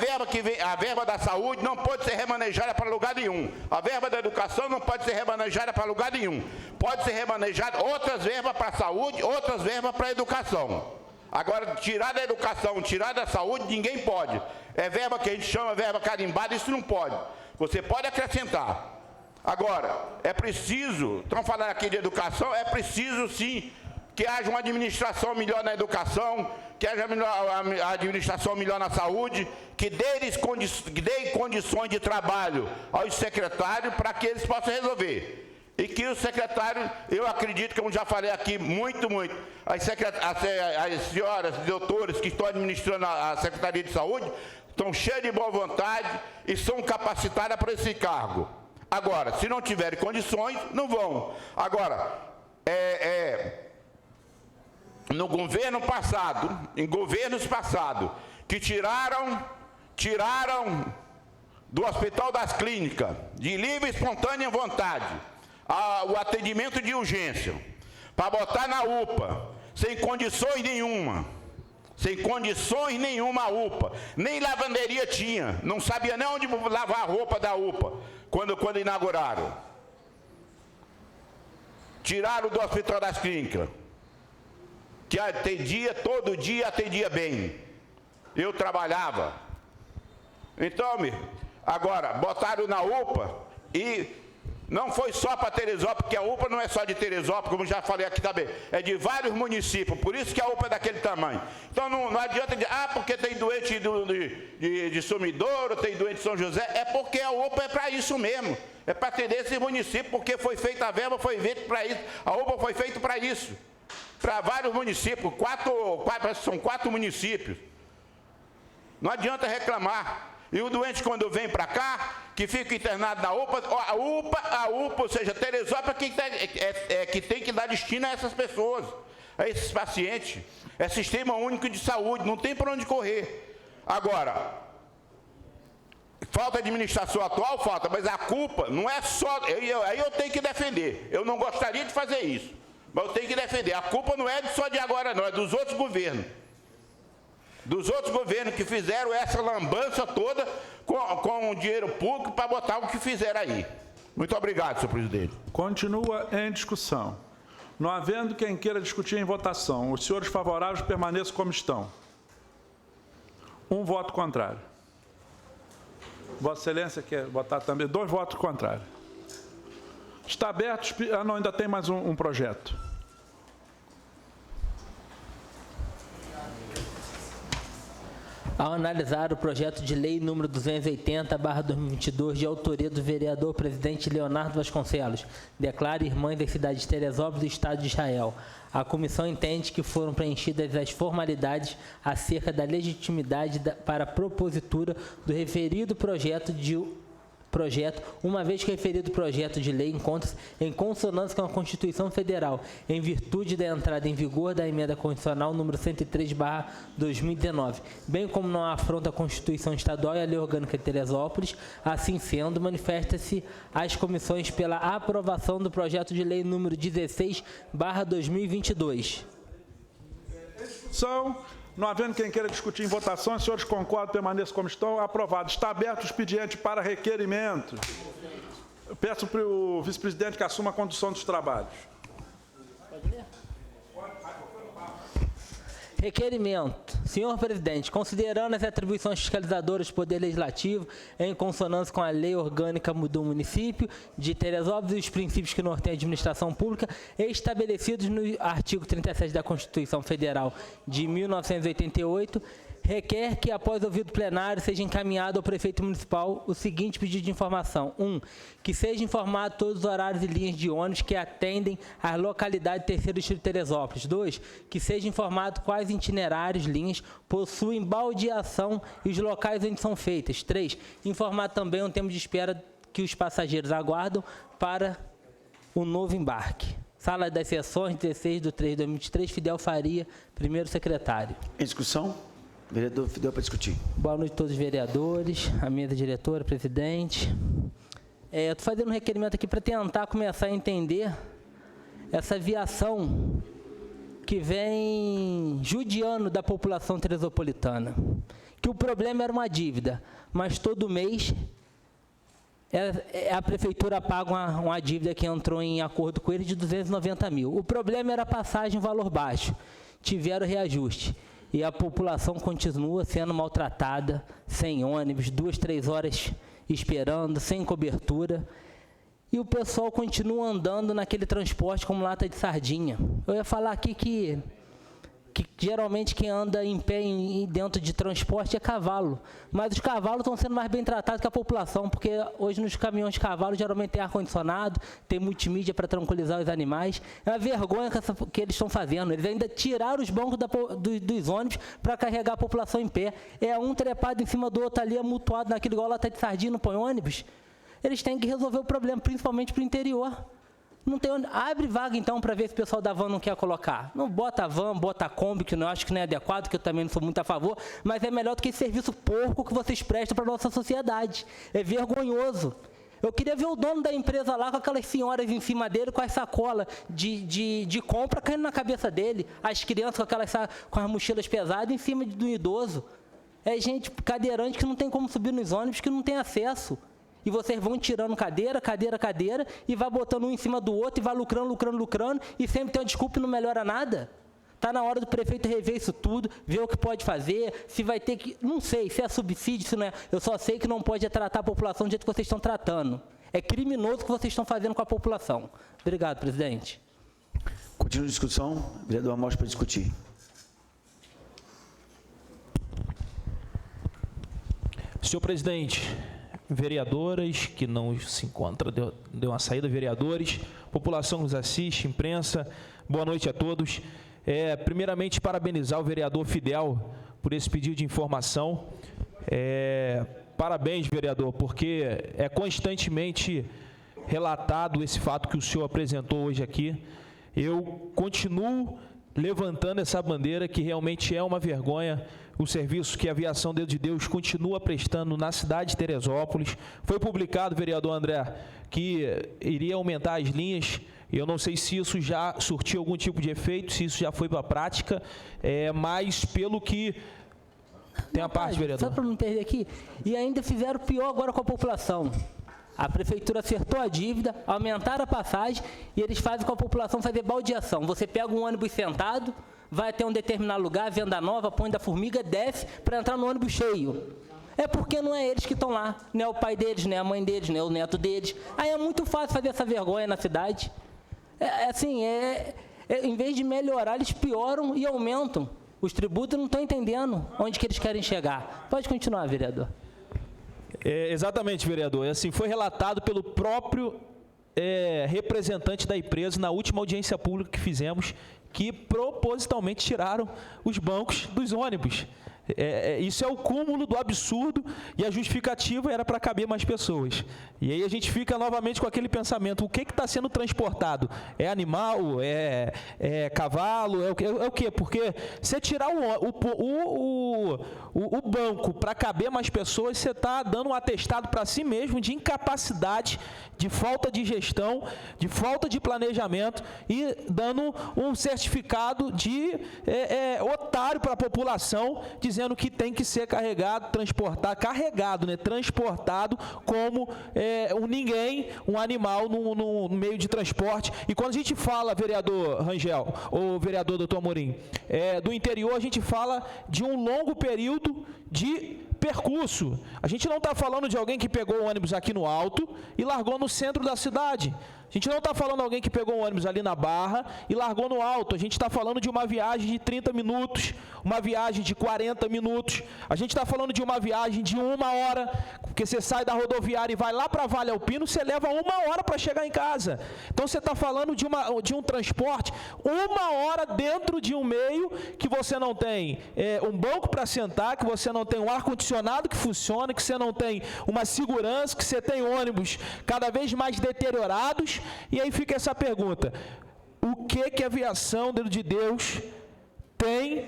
F: verba da saúde não pode ser remanejada para lugar nenhum. A verba da educação não pode ser remanejada para lugar nenhum. Pode ser remanejada outras verbas para a saúde, outras verbas para a educação. Agora, tirar da educação, tirar da saúde, ninguém pode. É verba que a gente chama verba carimbada, isso não pode. Você pode acrescentar. Agora, é preciso, estão falando aqui de educação, é preciso sim que haja uma administração melhor na educação, que haja a administração melhor na saúde, que dê condições de trabalho aos secretários para que eles possam resolver. E que os secretários, eu acredito, como já falei aqui, muito, as senhoras, doutores que estão administrando a Secretaria de Saúde, estão cheias de boa vontade e são capacitadas para esse cargo. Agora, se não tiverem condições, não vão. Agora, no governo passado, em governos passados, que tiraram do Hospital das Clínicas, de livre e espontânea vontade, o atendimento de urgência, para botar na UPA, sem condições nenhuma a UPA, nem lavanderia tinha, não sabia nem onde lavar a roupa da UPA, quando inauguraram. Tiraram do Hospital das Clínicas, que atendia, todo dia atendia bem. Eu trabalhava. Então, agora, botaram na UPA e não foi só para Teresópolis, porque a UPA não é só de Teresópolis, como já falei aqui também, é de vários municípios, por isso que a UPA é daquele tamanho. Então não adianta dizer, porque tem doente de Sumidouro, tem doente de São José, é porque a UPA é para isso mesmo, é para atender esses municípios, porque foi feita a verba, foi feita para isso, a UPA foi feita para isso, para vários municípios, são 4 municípios. Não adianta reclamar. E o doente, quando vem para cá, que fica internado na UPA, ou seja, Teresópolis que tem que dar destino a essas pessoas. a esses pacientes. É Sistema Único de Saúde, não tem para onde correr. Agora, falta administração atual, falta, mas a culpa não é só... Aí eu tenho que defender. Eu não gostaria de fazer isso, mas eu tenho que defender. A culpa não é só de agora, não, é dos outros governos. Dos outros governos que fizeram essa lambança toda com o dinheiro público para botar o que fizeram aí. Muito obrigado, senhor presidente.
A: Continua em discussão. Não havendo quem queira discutir em votação, os senhores favoráveis permaneçam como estão. Um voto contrário. Vossa Excelência quer votar também? 2 votos contrários. Está aberto... não, ainda tem mais um projeto.
B: Ao analisar o projeto de lei número 280/2022, de autoria do vereador presidente Leonardo Vasconcelos, declara irmãs das cidades de Teresópolis e do Estado de Israel, a comissão entende que foram preenchidas as formalidades acerca da legitimidade para a propositura do referido projeto, uma vez que o referido projeto de lei encontra-se em consonância com a Constituição Federal, em virtude da entrada em vigor da emenda constitucional número 103/2019, bem como não afronta a Constituição Estadual e a Lei Orgânica de Teresópolis. Assim sendo, manifesta-se as comissões pela aprovação do projeto de lei número 16/2022.
A: Não havendo quem queira discutir em votação, os senhores concordam, permaneçam como estão. Aprovado. Está aberto o expediente para requerimento. Eu peço para o vice-presidente que assuma a condução dos trabalhos.
B: Requerimento. Senhor presidente, considerando as atribuições fiscalizadoras do Poder Legislativo em consonância com a Lei Orgânica do Município de Teresópolis e os princípios que norteiam a administração pública estabelecidos no artigo 37 da Constituição Federal de 1988, requer que, após ouvido plenário, seja encaminhado ao prefeito municipal o seguinte pedido de informação. 1. Que seja informado todos os horários e linhas de ônibus que atendem às localidades do terceiro distrito de Teresópolis. 2. Que seja informado quais itinerários, linhas, possuem baldeação e os locais onde são feitas. 3. Informar também o tempo de espera que os passageiros aguardam para o novo embarque. Sala das Sessões, 16/3/2023, Fidel Faria, primeiro secretário.
G: Em discussão? Vereador Fidel, para discutir.
B: Boa noite a todos os vereadores, a mesa diretora, presidente. Eu estou fazendo um requerimento aqui para tentar começar a entender essa viação que vem judiando da população teresopolitana. Que o problema era uma dívida, mas todo mês a prefeitura paga uma dívida que entrou em acordo com ele de 290 mil. O problema era a passagem valor baixo, tiveram reajuste. E a população continua sendo maltratada, sem ônibus, 2, 3 horas esperando, sem cobertura. E o pessoal continua andando naquele transporte como lata de sardinha. Eu ia falar aqui que geralmente quem anda em pé dentro de transporte é cavalo. Mas os cavalos estão sendo mais bem tratados que a população, porque hoje nos caminhões de cavalo geralmente tem ar-condicionado, tem multimídia para tranquilizar os animais. É uma vergonha que eles estão fazendo. Eles ainda tiraram os bancos dos ônibus para carregar a população em pé. É um trepado em cima do outro ali, amontoado naquele igual lata de sardinha, não põe ônibus. Eles têm que resolver o problema, principalmente para o interior. Não tem onde. Abre vaga, então, para ver se o pessoal da van não quer colocar. Não bota a van, bota a Kombi, que eu acho que não é adequado, que eu também não sou muito a favor, mas é melhor do que esse serviço porco que vocês prestam para a nossa sociedade. É vergonhoso. Eu queria ver o dono da empresa lá com aquelas senhoras em cima dele, com as sacolas de compra caindo na cabeça dele. As crianças com as mochilas pesadas em cima do idoso. É gente cadeirante que não tem como subir nos ônibus, que não tem acesso. E vocês vão tirando cadeira, e vai botando um em cima do outro, e vai lucrando, e sempre tem uma desculpa e não melhora nada. Está na hora do prefeito rever isso tudo, ver o que pode fazer, se vai ter que... Não sei se é subsídio, se não é. Eu só sei que não pode tratar a população do jeito que vocês estão tratando. É criminoso o que vocês estão fazendo com a população. Obrigado, presidente.
G: Continua a discussão. Vereador Amós, para discutir.
H: Senhor presidente, vereadoras que não se encontram, deu uma saída, vereadores, população que nos assiste, imprensa, boa noite a todos. Primeiramente, parabenizar o vereador Fidel por esse pedido de informação. Parabéns, vereador, porque é constantemente relatado esse fato que o senhor apresentou hoje aqui. Eu continuo levantando essa bandeira que realmente é uma vergonha o serviço que a Aviação Dedo de Deus continua prestando na cidade de Teresópolis. Foi publicado, vereador André, que iria aumentar as linhas. Eu não sei se isso já surtiu algum tipo de efeito, se isso já foi para a prática, mas pelo que... Tem a parte, vereador.
B: Só para não perder aqui, e ainda fizeram pior agora com a população. A prefeitura acertou a dívida, aumentaram a passagem e eles fazem com a população fazer baldeação. Você pega um ônibus sentado, vai até um determinado lugar, venda nova, põe da formiga, desce para entrar no ônibus cheio. É porque não é eles que estão lá, não é o pai deles, não é a mãe deles, não é o neto deles. Aí é muito fácil fazer essa vergonha na cidade. Em vez de melhorar, eles pioram e aumentam. Os tributos não estão entendendo onde que eles querem chegar. Pode continuar, vereador.
H: Exatamente, vereador. Assim, foi relatado pelo próprio representante da empresa na última audiência pública que fizemos, que propositalmente tiraram os bancos dos ônibus. Isso é o cúmulo do absurdo e a justificativa era para caber mais pessoas. E aí a gente fica novamente com aquele pensamento, o que está sendo transportado? É animal? É cavalo? É o quê? Porque você tirar o banco para caber mais pessoas, você está dando um atestado para si mesmo de incapacidade, de falta de gestão, de falta de planejamento e dando um certificado de otário para a população, dizendo que tem que ser transportado como um ninguém, um animal no meio de transporte. E quando a gente fala, vereador Rangel, ou vereador doutor Amorim, do interior, a gente fala de um longo período de percurso. A gente não está falando de alguém que pegou o ônibus aqui no alto e largou no centro da cidade. A gente não está falando de alguém que pegou um ônibus ali na Barra e largou no alto. A gente está falando de uma viagem de 30 minutos, uma viagem de 40 minutos. A gente está falando de uma viagem de 1 hora, porque você sai da rodoviária e vai lá para Vale Alpino, você leva 1 hora para chegar em casa. Então você está falando de um transporte, 1 hora dentro de um meio que você não tem um banco para sentar, que você não tem um ar-condicionado que funciona, que você não tem uma segurança, que você tem ônibus cada vez mais deteriorados. E aí fica essa pergunta: o que a Aviação Dedo de Deus tem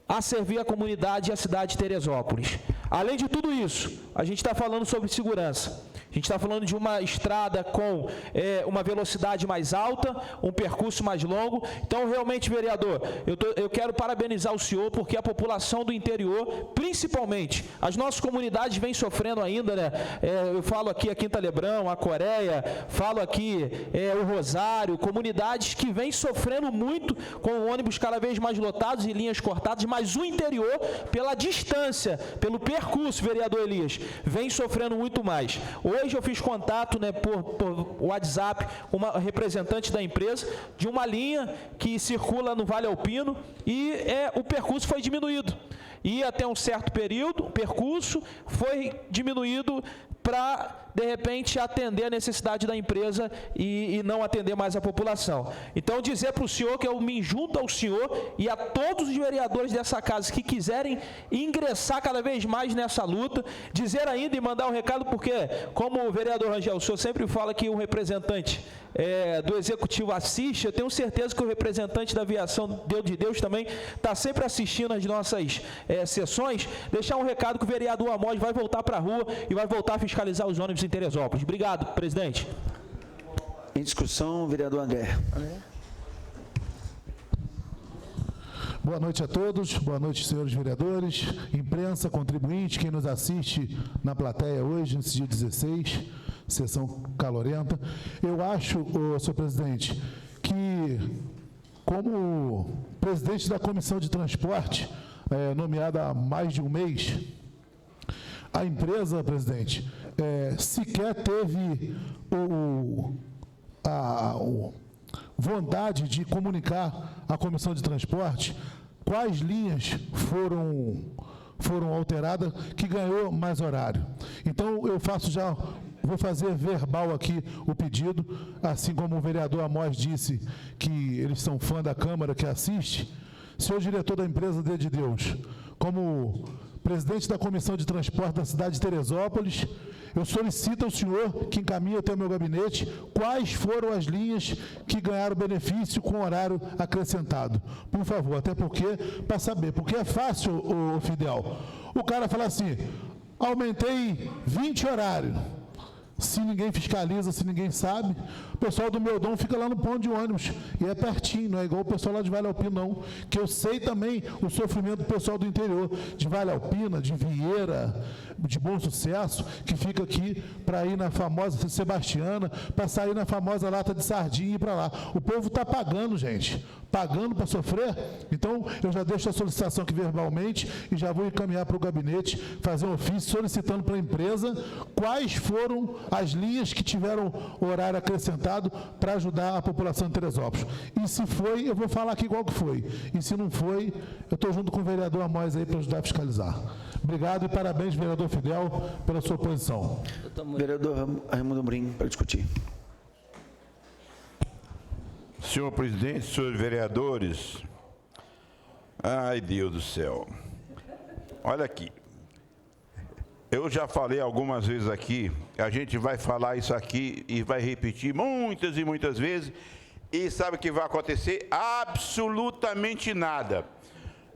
H: a servir a comunidade e a cidade de Teresópolis? Além de tudo isso, a gente está falando sobre segurança. A gente está falando de uma estrada com uma velocidade mais alta, um percurso mais longo. Então, realmente, vereador, eu quero parabenizar o senhor, porque a população do interior, principalmente, as nossas comunidades vêm sofrendo ainda, né? Eu falo aqui a Quinta Lebrão, a Coreia, falo aqui o Rosário, comunidades que vêm sofrendo muito com ônibus cada vez mais lotados e linhas cortadas, mas o interior, pela distância, pelo percurso, vereador Elias, vem sofrendo muito mais. Hoje eu fiz contato, né, por WhatsApp com uma representante da empresa de uma linha que circula no Vale Alpino e o percurso foi diminuído. E até um certo período, o percurso foi diminuído para, de repente, atender a necessidade da empresa e não atender mais a população. Então, dizer para o senhor que eu me junto ao senhor e a todos os vereadores dessa casa que quiserem ingressar cada vez mais nessa luta, dizer ainda e mandar um recado, porque, como o vereador Rangel, o senhor sempre fala que um representante do Executivo assiste, eu tenho certeza que o representante da Aviação Dedo de Deus também está sempre assistindo as nossas sessões. Deixar um recado que o vereador Amós vai voltar para a rua e vai voltar a fiscalizar os ônibus em Teresópolis. Obrigado, presidente.
G: Em discussão, vereador André.
I: Boa noite a todos, boa noite, senhores vereadores, imprensa, contribuinte, quem nos assiste na plateia hoje, nesse dia 16, sessão calorenta. Eu acho, senhor presidente, que como presidente da Comissão de Transporte, nomeada há mais de um mês, a empresa, presidente, sequer teve a vontade de comunicar à Comissão de Transporte quais linhas foram alteradas que ganhou mais horário. Então, vou fazer verbal aqui o pedido, assim como o vereador Amós disse que eles são fã da Câmara que assiste. Senhor diretor da empresa Dedo de Deus, como presidente da Comissão de Transporte da cidade de Teresópolis, eu solicito ao senhor que encaminhe até o meu gabinete quais foram as linhas que ganharam benefício com horário acrescentado. Por favor, até porque, para saber, porque é fácil, o Fidel, o cara fala assim, aumentei 20 horários. Se ninguém fiscaliza, se ninguém sabe, o pessoal do Meudon fica lá no ponto de ônibus, e é pertinho, não é igual o pessoal lá de Vale Alpina, não, que eu sei também o sofrimento do pessoal do interior, de Vale Alpina, de Vieira, de Bom Sucesso, que fica aqui para ir na famosa Sebastiana, para sair na famosa lata de sardinha e ir para lá. O povo está pagando, gente, pagando para sofrer. Então, eu já deixo a solicitação aqui verbalmente e já vou encaminhar para o gabinete, fazer um ofício solicitando para a empresa quais foram as linhas que tiveram horário acrescentado para ajudar a população de Teresópolis. E se foi, eu vou falar aqui igual que foi. E se não foi, eu estou junto com o vereador Amós aí para ajudar a fiscalizar. Obrigado e parabéns, vereador Fidel, pela sua posição.
G: Vereador Raimundo Amorim, para discutir.
F: Senhor presidente, senhores vereadores, ai Deus do céu, olha aqui, eu já falei algumas vezes aqui, a gente vai falar isso aqui e vai repetir muitas e muitas vezes, e sabe o que vai acontecer? Absolutamente nada.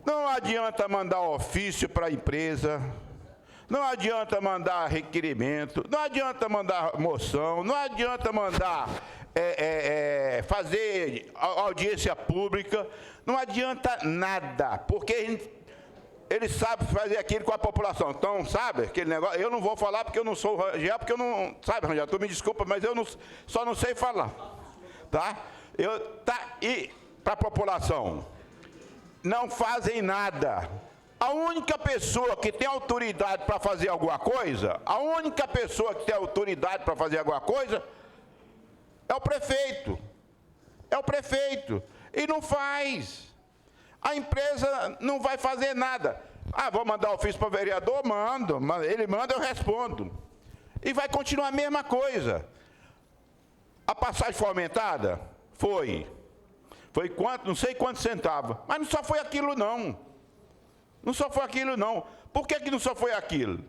F: Não adianta mandar ofício para a empresa, não adianta mandar requerimento, não adianta mandar moção, não adianta mandar fazer audiência pública, não adianta nada, porque ele sabe fazer aquilo com a população. Então, sabe, aquele negócio, eu não vou falar porque eu não sou Rangel, porque eu não, sabe, Rangel, tu me desculpa, mas eu não, só não sei falar, tá? E para a população, não fazem nada. A única pessoa que tem autoridade para fazer alguma coisa, a única pessoa que tem autoridade para fazer alguma coisa é o prefeito. É o prefeito. E não faz. A empresa não vai fazer nada. Ah, vou mandar ofício para o vereador? Mando. Ele manda, eu respondo. E vai continuar a mesma coisa. A passagem foi aumentada? Foi. Foi quanto? Não sei quantos centavos. Mas não só foi aquilo, não. Não só foi aquilo, não. Por que não só foi aquilo?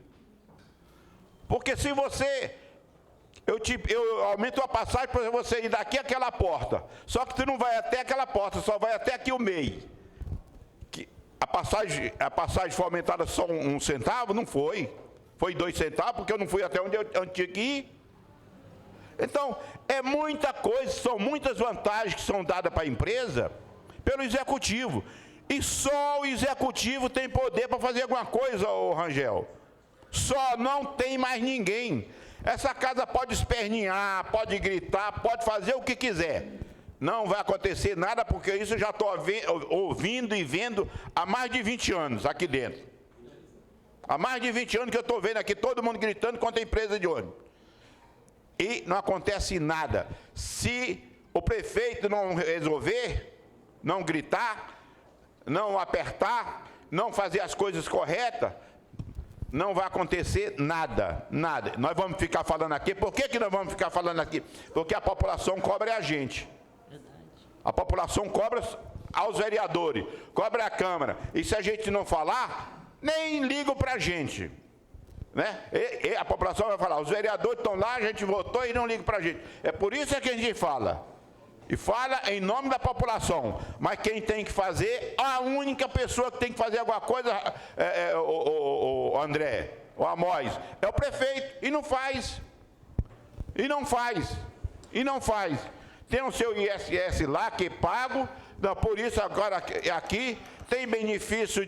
F: Porque se você... Eu aumento a passagem para você ir daqui àquela porta. Só que tu não vai até aquela porta, só vai até aqui o meio. A passagem foi aumentada só 1 centavo? Não foi. Foi 2 centavos, porque eu não fui até onde eu tinha que ir. Então, é muita coisa, são muitas vantagens que são dadas para a empresa pelo executivo. E só o executivo tem poder para fazer alguma coisa, ô Rangel. Só, não tem mais ninguém. Essa casa pode espernear, pode gritar, pode fazer o que quiser. Não vai acontecer nada, porque isso eu já estou ouvindo e vendo há mais de 20 anos aqui dentro. Há mais de 20 anos que eu estou vendo aqui todo mundo gritando contra a empresa de ônibus. E não acontece nada. Se o prefeito não resolver, não gritar, não apertar, não fazer as coisas corretas, não vai acontecer nada, nada. Nós vamos ficar falando aqui. Por que nós vamos ficar falando aqui? Porque a população cobra a gente. A população cobra aos vereadores, cobra a Câmara. E se a gente não falar, nem ligam para a gente. Né? E a população vai falar, os vereadores estão lá, a gente votou e não ligam para a gente. É por isso que a gente fala. E fala em nome da população. Mas quem tem que fazer, a única pessoa que tem que fazer alguma coisa, o André, o Amós, é o prefeito. E não faz. E não faz. E não faz. Tem o seu ISS lá que é pago, por isso agora aqui tem benefício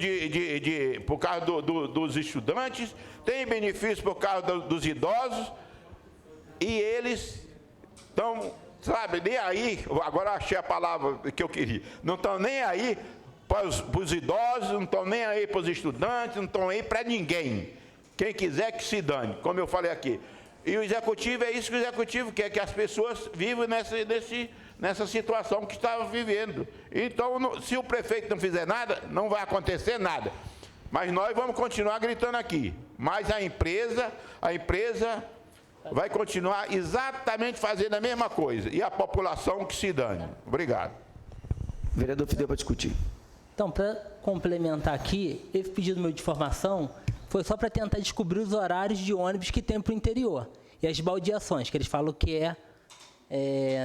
F: por causa dos estudantes, tem benefício por causa dos idosos, e eles estão, sabe, nem aí, agora achei a palavra que eu queria, não estão nem aí para os idosos, não estão nem aí para os estudantes, não estão aí para ninguém. Quem quiser que se dane, como eu falei aqui. E o executivo, é isso que o executivo quer, que as pessoas vivam nessa situação que estava vivendo. Então, se o prefeito não fizer nada, não vai acontecer nada. Mas nós vamos continuar gritando aqui. Mas a empresa vai continuar exatamente fazendo a mesma coisa. E a população que se dane. Obrigado.
G: Vereador Fidel, para discutir.
B: Então, para complementar aqui, esse pedido meu de informação foi só para tentar descobrir os horários de ônibus que tem para o interior. E as baldeações, que eles falam que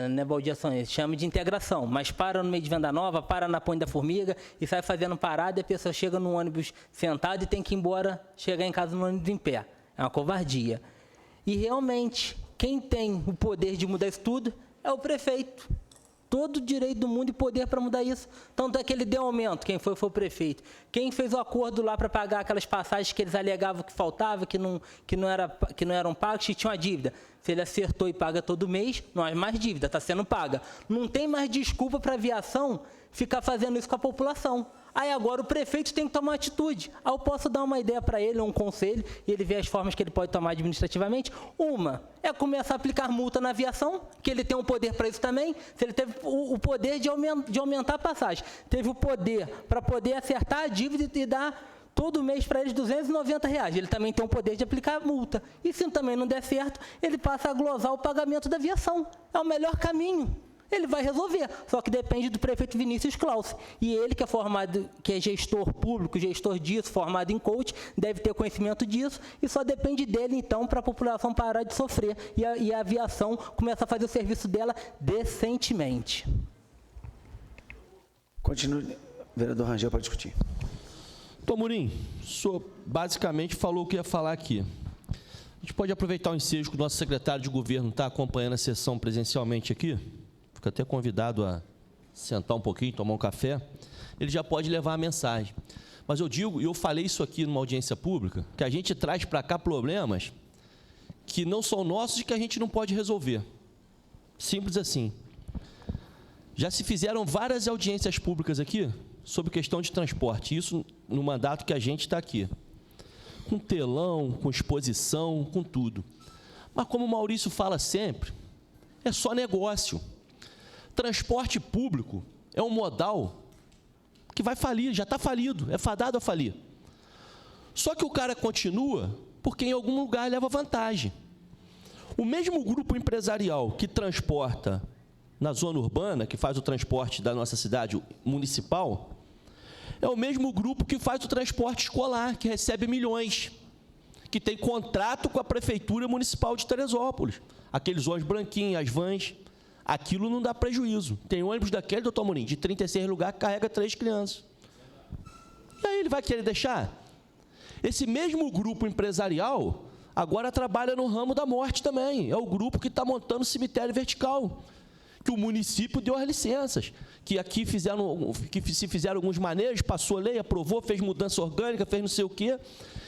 B: não é baldeação, eles chamam de integração, mas para no meio de Venda Nova, para na Ponte da Formiga e sai fazendo parada e a pessoa chega no ônibus sentado e tem que ir embora, chegar em casa no ônibus em pé. É uma covardia. E realmente, quem tem o poder de mudar isso tudo é o prefeito. Todo o direito do mundo e poder para mudar isso. Tanto é que ele deu aumento, quem foi o prefeito. Quem fez o acordo lá para pagar aquelas passagens que eles alegavam que faltava, que não eram pagas, que tinham a dívida. Se ele acertou e paga todo mês, não há mais dívida, está sendo paga. Não tem mais desculpa para a aviação ficar fazendo isso com a população. Aí agora o prefeito tem que tomar atitude. Aí eu posso dar uma ideia para ele, um conselho, e ele vê as formas que ele pode tomar administrativamente. Uma é começar a aplicar multa na aviação, que ele tem o poder para isso também. Se ele teve o poder de aumentar a passagem, teve o poder para poder acertar a dívida e dar todo mês para eles R$290. Ele também tem o poder de aplicar multa. E se também não der certo, ele passa a glosar o pagamento da aviação. É o melhor caminho. Ele vai resolver, só que depende do prefeito Vinícius Clausen. E ele, que é formado, que é gestor público, gestor disso, formado em coach, deve ter conhecimento disso, e só depende dele, então, para a população parar de sofrer e a aviação começar a fazer o serviço dela decentemente.
G: Continue, vereador Rangel, para discutir.
D: Doutor Amorim, o senhor basicamente falou o que ia falar aqui. A gente pode aproveitar o ensejo que o nosso secretário de governo está acompanhando a sessão presencialmente aqui? Fica até convidado a sentar um pouquinho, tomar um café, ele já pode levar a mensagem. Mas eu digo, e eu falei isso aqui numa audiência pública, que a gente traz para cá problemas que não são nossos e que a gente não pode resolver. Simples assim. Já se fizeram várias audiências públicas aqui sobre questão de transporte, isso no mandato que a gente está aqui. Com telão, com exposição, com tudo. Mas como o Maurício fala sempre, é só negócio. Transporte público é um modal que vai falir, já está falido, é fadado a falir. Só que o cara continua porque em algum lugar leva vantagem. O mesmo grupo empresarial que transporta na zona urbana, que faz o transporte da nossa cidade municipal, é o mesmo grupo que faz o transporte escolar, que recebe milhões, que tem contrato com a Prefeitura Municipal de Teresópolis. Aqueles ônibus branquinhos, as vans, aquilo não dá prejuízo. Tem ônibus daquele, doutor Amorim, de 36 lugares, que carrega 3 crianças. E aí ele vai querer deixar? Esse mesmo grupo empresarial agora trabalha no ramo da morte também. É o grupo que está montando cemitério vertical, que o município deu as licenças, que aqui se fizeram alguns manejos, passou a lei, aprovou, fez mudança orgânica, fez não sei o quê,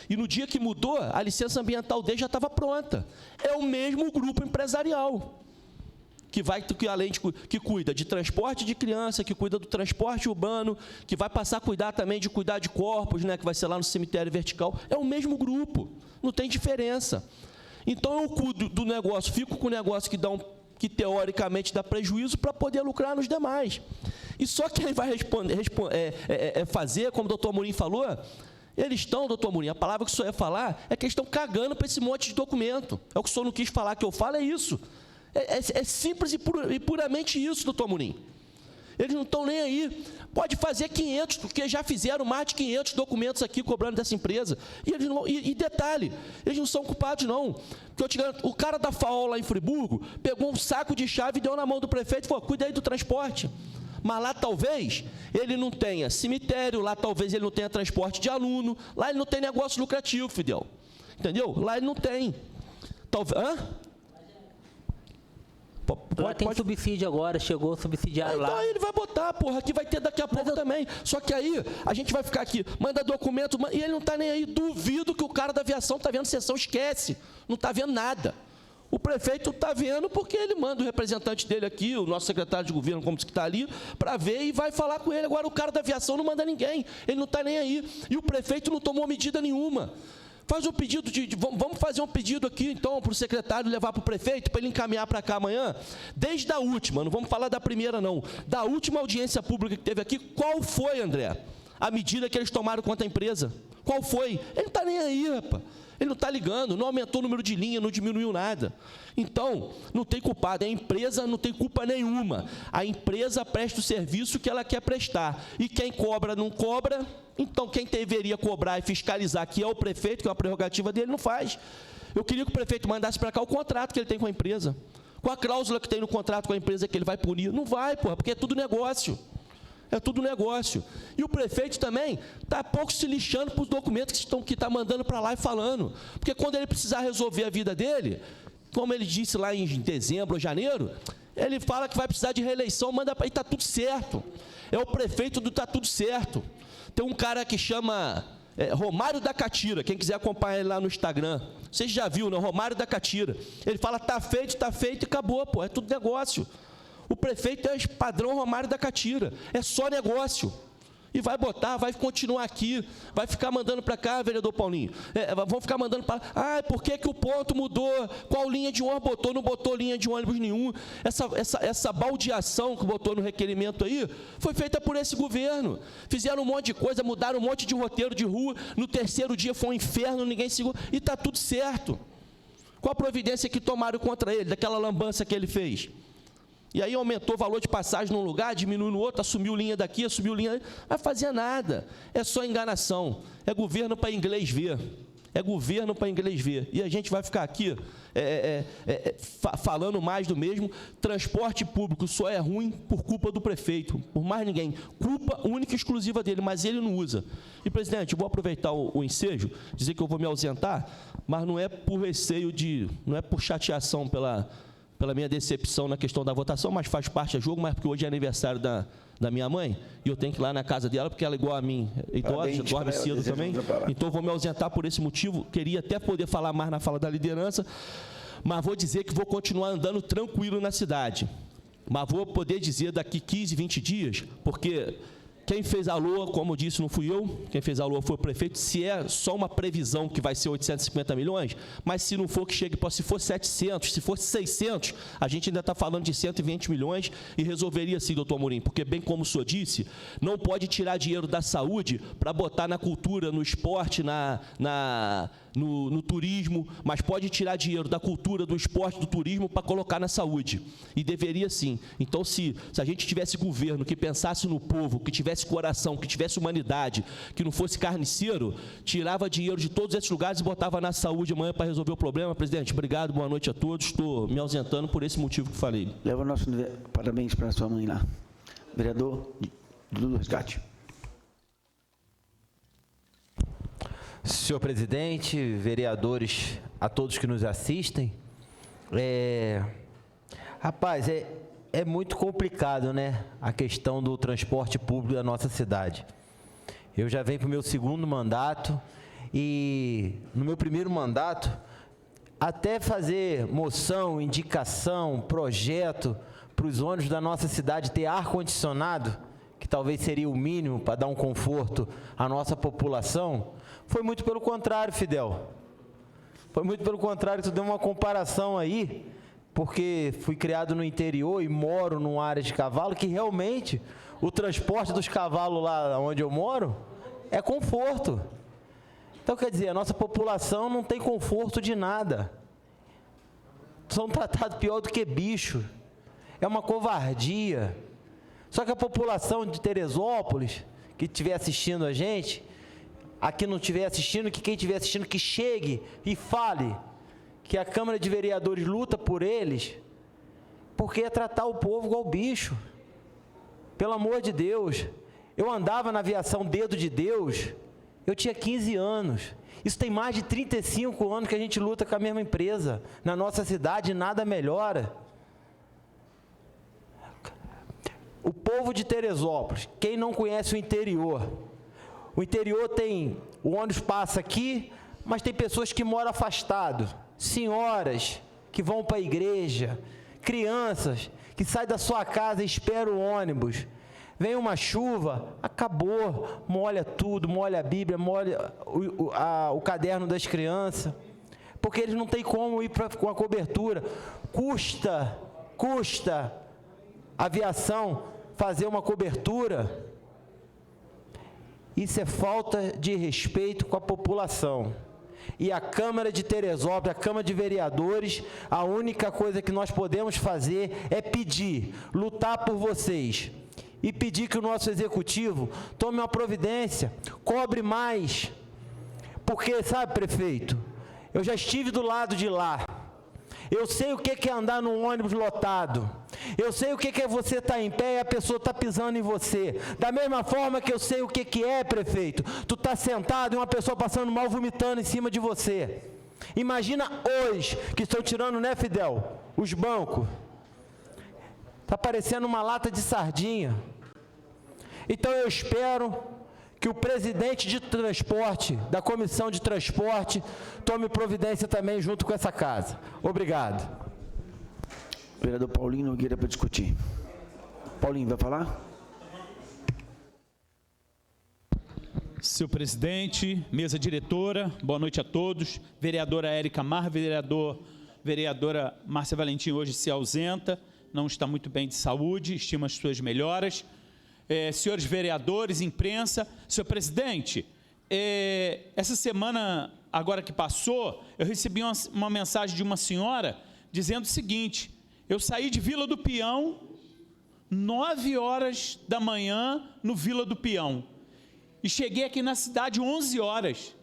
D: e no dia que mudou, a licença ambiental dele já estava pronta. É o mesmo grupo empresarial, que além que cuida de transporte de criança, que cuida do transporte urbano, que vai passar a cuidar também de cuidar de corpos, né, que vai ser lá no cemitério vertical, é o mesmo grupo, não tem diferença. Então eu cuido do negócio, fico com o negócio que teoricamente dá prejuízo para poder lucrar nos demais. E só quem vai fazer, como o doutor Amorim falou, eles estão, doutor Amorim, a palavra que o senhor ia falar é que eles estão cagando para esse monte de documento. É o que o senhor não quis falar que eu falo, é isso. É simples e puramente isso, doutor Amorim. Eles não estão nem aí. Pode fazer 500, porque já fizeram mais de 500 documentos aqui cobrando dessa empresa. E detalhe, eles não são culpados, não. Porque o cara da FAO lá em Friburgo pegou um saco de chave e deu na mão do prefeito e falou, cuida aí do transporte. Mas lá talvez ele não tenha cemitério, lá talvez ele não tenha transporte de aluno, lá ele não tem negócio lucrativo, Fidel. Entendeu? Lá ele não tem. Talvez...
B: Lá tem subsídio agora, chegou subsidiário lá.
D: Então aí ele vai botar, porra, aqui vai ter daqui a pouco também. Só que aí a gente vai ficar aqui, manda documento, e ele não está nem aí. Duvido que o cara da aviação está vendo sessão, esquece. Não está vendo nada. O prefeito está vendo porque ele manda o representante dele aqui, o nosso secretário de governo, como que está ali, para ver e vai falar com ele. Agora o cara da aviação não manda ninguém, ele não está nem aí. E o prefeito não tomou medida nenhuma. Faz um pedido vamos fazer um pedido aqui, então, para o secretário levar para o prefeito, para ele encaminhar para cá amanhã, desde a última, não vamos falar da primeira, não, da última audiência pública que teve aqui, qual foi, André, a medida que eles tomaram contra a empresa? Qual foi? Ele não está nem aí, rapaz. Ele não está ligando, não aumentou o número de linha, não diminuiu nada. Então, não tem culpado, a empresa não tem culpa nenhuma. A empresa presta o serviço que ela quer prestar. E quem cobra não cobra, então quem deveria cobrar e fiscalizar, que é o prefeito, que é uma prerrogativa dele, não faz. Eu queria que o prefeito mandasse para cá o contrato que ele tem com a empresa. Com a cláusula que tem no contrato com a empresa que ele vai punir. Não vai, porra, porque é tudo negócio. É tudo negócio. E o prefeito também está pouco se lixando para os documentos que está mandando para lá e falando. Porque quando ele precisar resolver a vida dele, como ele disse lá em dezembro ou janeiro, ele fala que vai precisar de reeleição, manda para... E está tudo certo. É o prefeito do está tudo certo. Tem um cara que chama Romário da Catira, quem quiser acompanhar ele lá no Instagram. Vocês já viram, né? Romário da Catira. Ele fala, está feito e acabou, pô. É tudo negócio. O prefeito é padrão Romário da Catira, é só negócio. E vai botar, vai continuar aqui, vai ficar mandando para cá, vereador Paulinho. Vão ficar mandando para... por que o ponto mudou? Qual linha de ônibus botou? Não botou linha de ônibus nenhum. Essa baldeação que botou no requerimento aí, foi feita por esse governo. Fizeram um monte de coisa, mudaram um monte de roteiro de rua, no terceiro dia foi um inferno, ninguém segurou, e está tudo certo. Qual a providência que tomaram contra ele, daquela lambança que ele fez? E aí aumentou o valor de passagem num lugar, diminuiu no outro, assumiu linha daqui, assumiu linha... Não vai fazer nada. É só enganação. É governo para inglês ver. É governo para inglês ver. E a gente vai ficar aqui falando mais do mesmo. Transporte público só é ruim por culpa do prefeito, por mais ninguém. Culpa única e exclusiva dele, mas ele não usa. E, presidente, eu vou aproveitar o ensejo, dizer que eu vou me ausentar, mas não é por receio de... não é por chateação pela minha decepção na questão da votação, mas faz parte do jogo, mas porque hoje é aniversário da minha mãe, e eu tenho que ir lá na casa dela, porque ela é igual a mim, idosa, dorme cedo também, então eu vou me ausentar por esse motivo. Queria até poder falar mais na fala da liderança, mas vou dizer que vou continuar andando tranquilo na cidade, mas vou poder dizer daqui 15, 20 dias, porque... Quem fez a LOA, como eu disse, não fui eu, quem fez a LOA foi o prefeito, se é só uma previsão que vai ser 850 milhões, mas se não for que chegue, se for 700, se for 600, a gente ainda está falando de 120 milhões e resolveria sim, doutor Amorim, porque bem como o senhor disse, não pode tirar dinheiro da saúde para botar na cultura, no esporte, no turismo, mas pode tirar dinheiro da cultura, do esporte, do turismo para colocar na saúde, e deveria sim. Então, se a gente tivesse governo que pensasse no povo, que tivesse coração, que tivesse humanidade, que não fosse carniceiro, tirava dinheiro de todos esses lugares e botava na saúde amanhã para resolver o problema. Presidente, obrigado, boa noite a todos, estou me ausentando por esse motivo que falei.
G: Leva o nosso parabéns para a sua mãe lá. Vereador Dudu Resgate.
J: Senhor presidente, vereadores, a todos que nos assistem, rapaz, é muito complicado, né, a questão do transporte público da nossa cidade. Eu já venho para o meu segundo mandato e no meu primeiro mandato, até fazer moção, indicação, projeto para os ônibus da nossa cidade ter ar-condicionado, que talvez seria o mínimo para dar um conforto à nossa população, foi muito pelo contrário, Fidel. Foi muito pelo contrário, tu deu uma comparação aí, porque fui criado no interior e moro numa área de cavalo, que realmente o transporte dos cavalos lá onde eu moro é conforto. Então, quer dizer, a nossa população não tem conforto de nada. São tratados pior do que bicho. É uma covardia. Só que a população de Teresópolis, que estiver assistindo a gente, aqui não estiver assistindo, que quem estiver assistindo que chegue e fale que a Câmara de Vereadores luta por eles, porque é tratar o povo igual bicho. Pelo amor de Deus, eu andava na aviação Dedo de Deus, eu tinha 15 anos. Isso tem mais de 35 anos que a gente luta com a mesma empresa. Na nossa cidade nada melhora. O povo de Teresópolis, quem não conhece o interior tem, o ônibus passa aqui, mas tem pessoas que moram afastado, senhoras que vão para a igreja, crianças que saem da sua casa e esperam o ônibus. Vem uma chuva, acabou, molha tudo, molha a Bíblia, molha o caderno das crianças, porque eles não têm como ir com a cobertura. Custa a aviação fazer uma cobertura. Isso é falta de respeito com a população. e a Câmara de Teresópolis, a Câmara de Vereadores, a única coisa que nós podemos fazer é pedir, lutar por vocês e pedir que o nosso Executivo tome uma providência, cobre mais, porque, sabe, prefeito, eu já estive do lado de lá, eu sei o que é andar num ônibus lotado, eu sei o que é você estar em pé e a pessoa está pisando em você, da mesma forma que eu sei o que é, prefeito, tu está sentado e uma pessoa passando mal, vomitando em cima de você. Imagina hoje, que estão tirando, né, Fidel, os bancos, está parecendo uma lata de sardinha. Então eu espero que o presidente de transporte, da comissão de transporte, tome providência também junto com essa casa. Obrigado.
G: Vereador Paulinho Nogueira para discutir. Paulinho, vai falar?
K: Senhor presidente, mesa diretora, boa noite a todos. Vereadora Érica Mar, vereadora Márcia Valentim hoje se ausenta, não está muito bem de saúde, estima as suas melhoras. Senhores vereadores, imprensa, senhor presidente, essa semana, agora que passou, eu recebi uma mensagem de uma senhora dizendo o seguinte: eu saí de Vila do Peão, 9 horas da manhã, no Vila do Peão, e cheguei aqui na cidade 11 horas.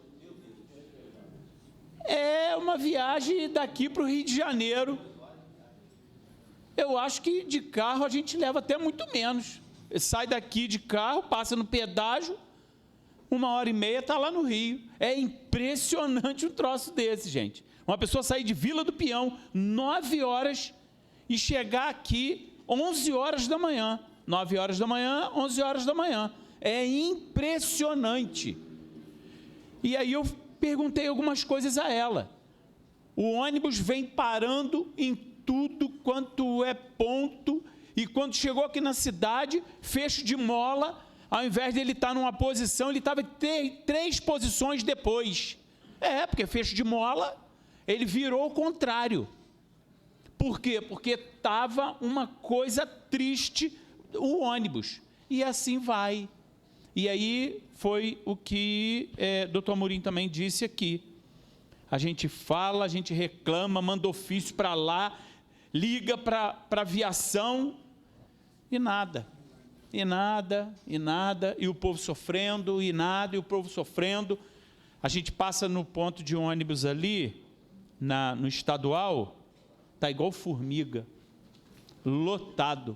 K: É uma viagem daqui para o Rio de Janeiro. Eu acho que de carro a gente leva até muito menos. Sai daqui de carro, passa no pedágio, 1h30 está lá no Rio. É impressionante um troço desse, gente. Uma pessoa sair de Vila do Peão, 9 horas, e chegar aqui 11 horas da manhã. 9 horas da manhã, 11 horas da manhã. É impressionante. E aí eu perguntei algumas coisas a ela. O ônibus vem parando em tudo quanto é ponto, e quando chegou aqui na cidade, fecho de mola, ao invés de ele estar numa posição, ele estava 3 posições depois. Porque fecho de mola, ele virou o contrário. Por quê? Porque estava uma coisa triste o ônibus. E assim vai. E aí foi o que doutor Amorim também disse aqui. A gente fala, a gente reclama, manda ofício para lá, liga para a aviação, e nada, e o povo sofrendo, e nada, e o povo sofrendo. A gente passa no ponto de ônibus ali, no estadual, está igual formiga, lotado.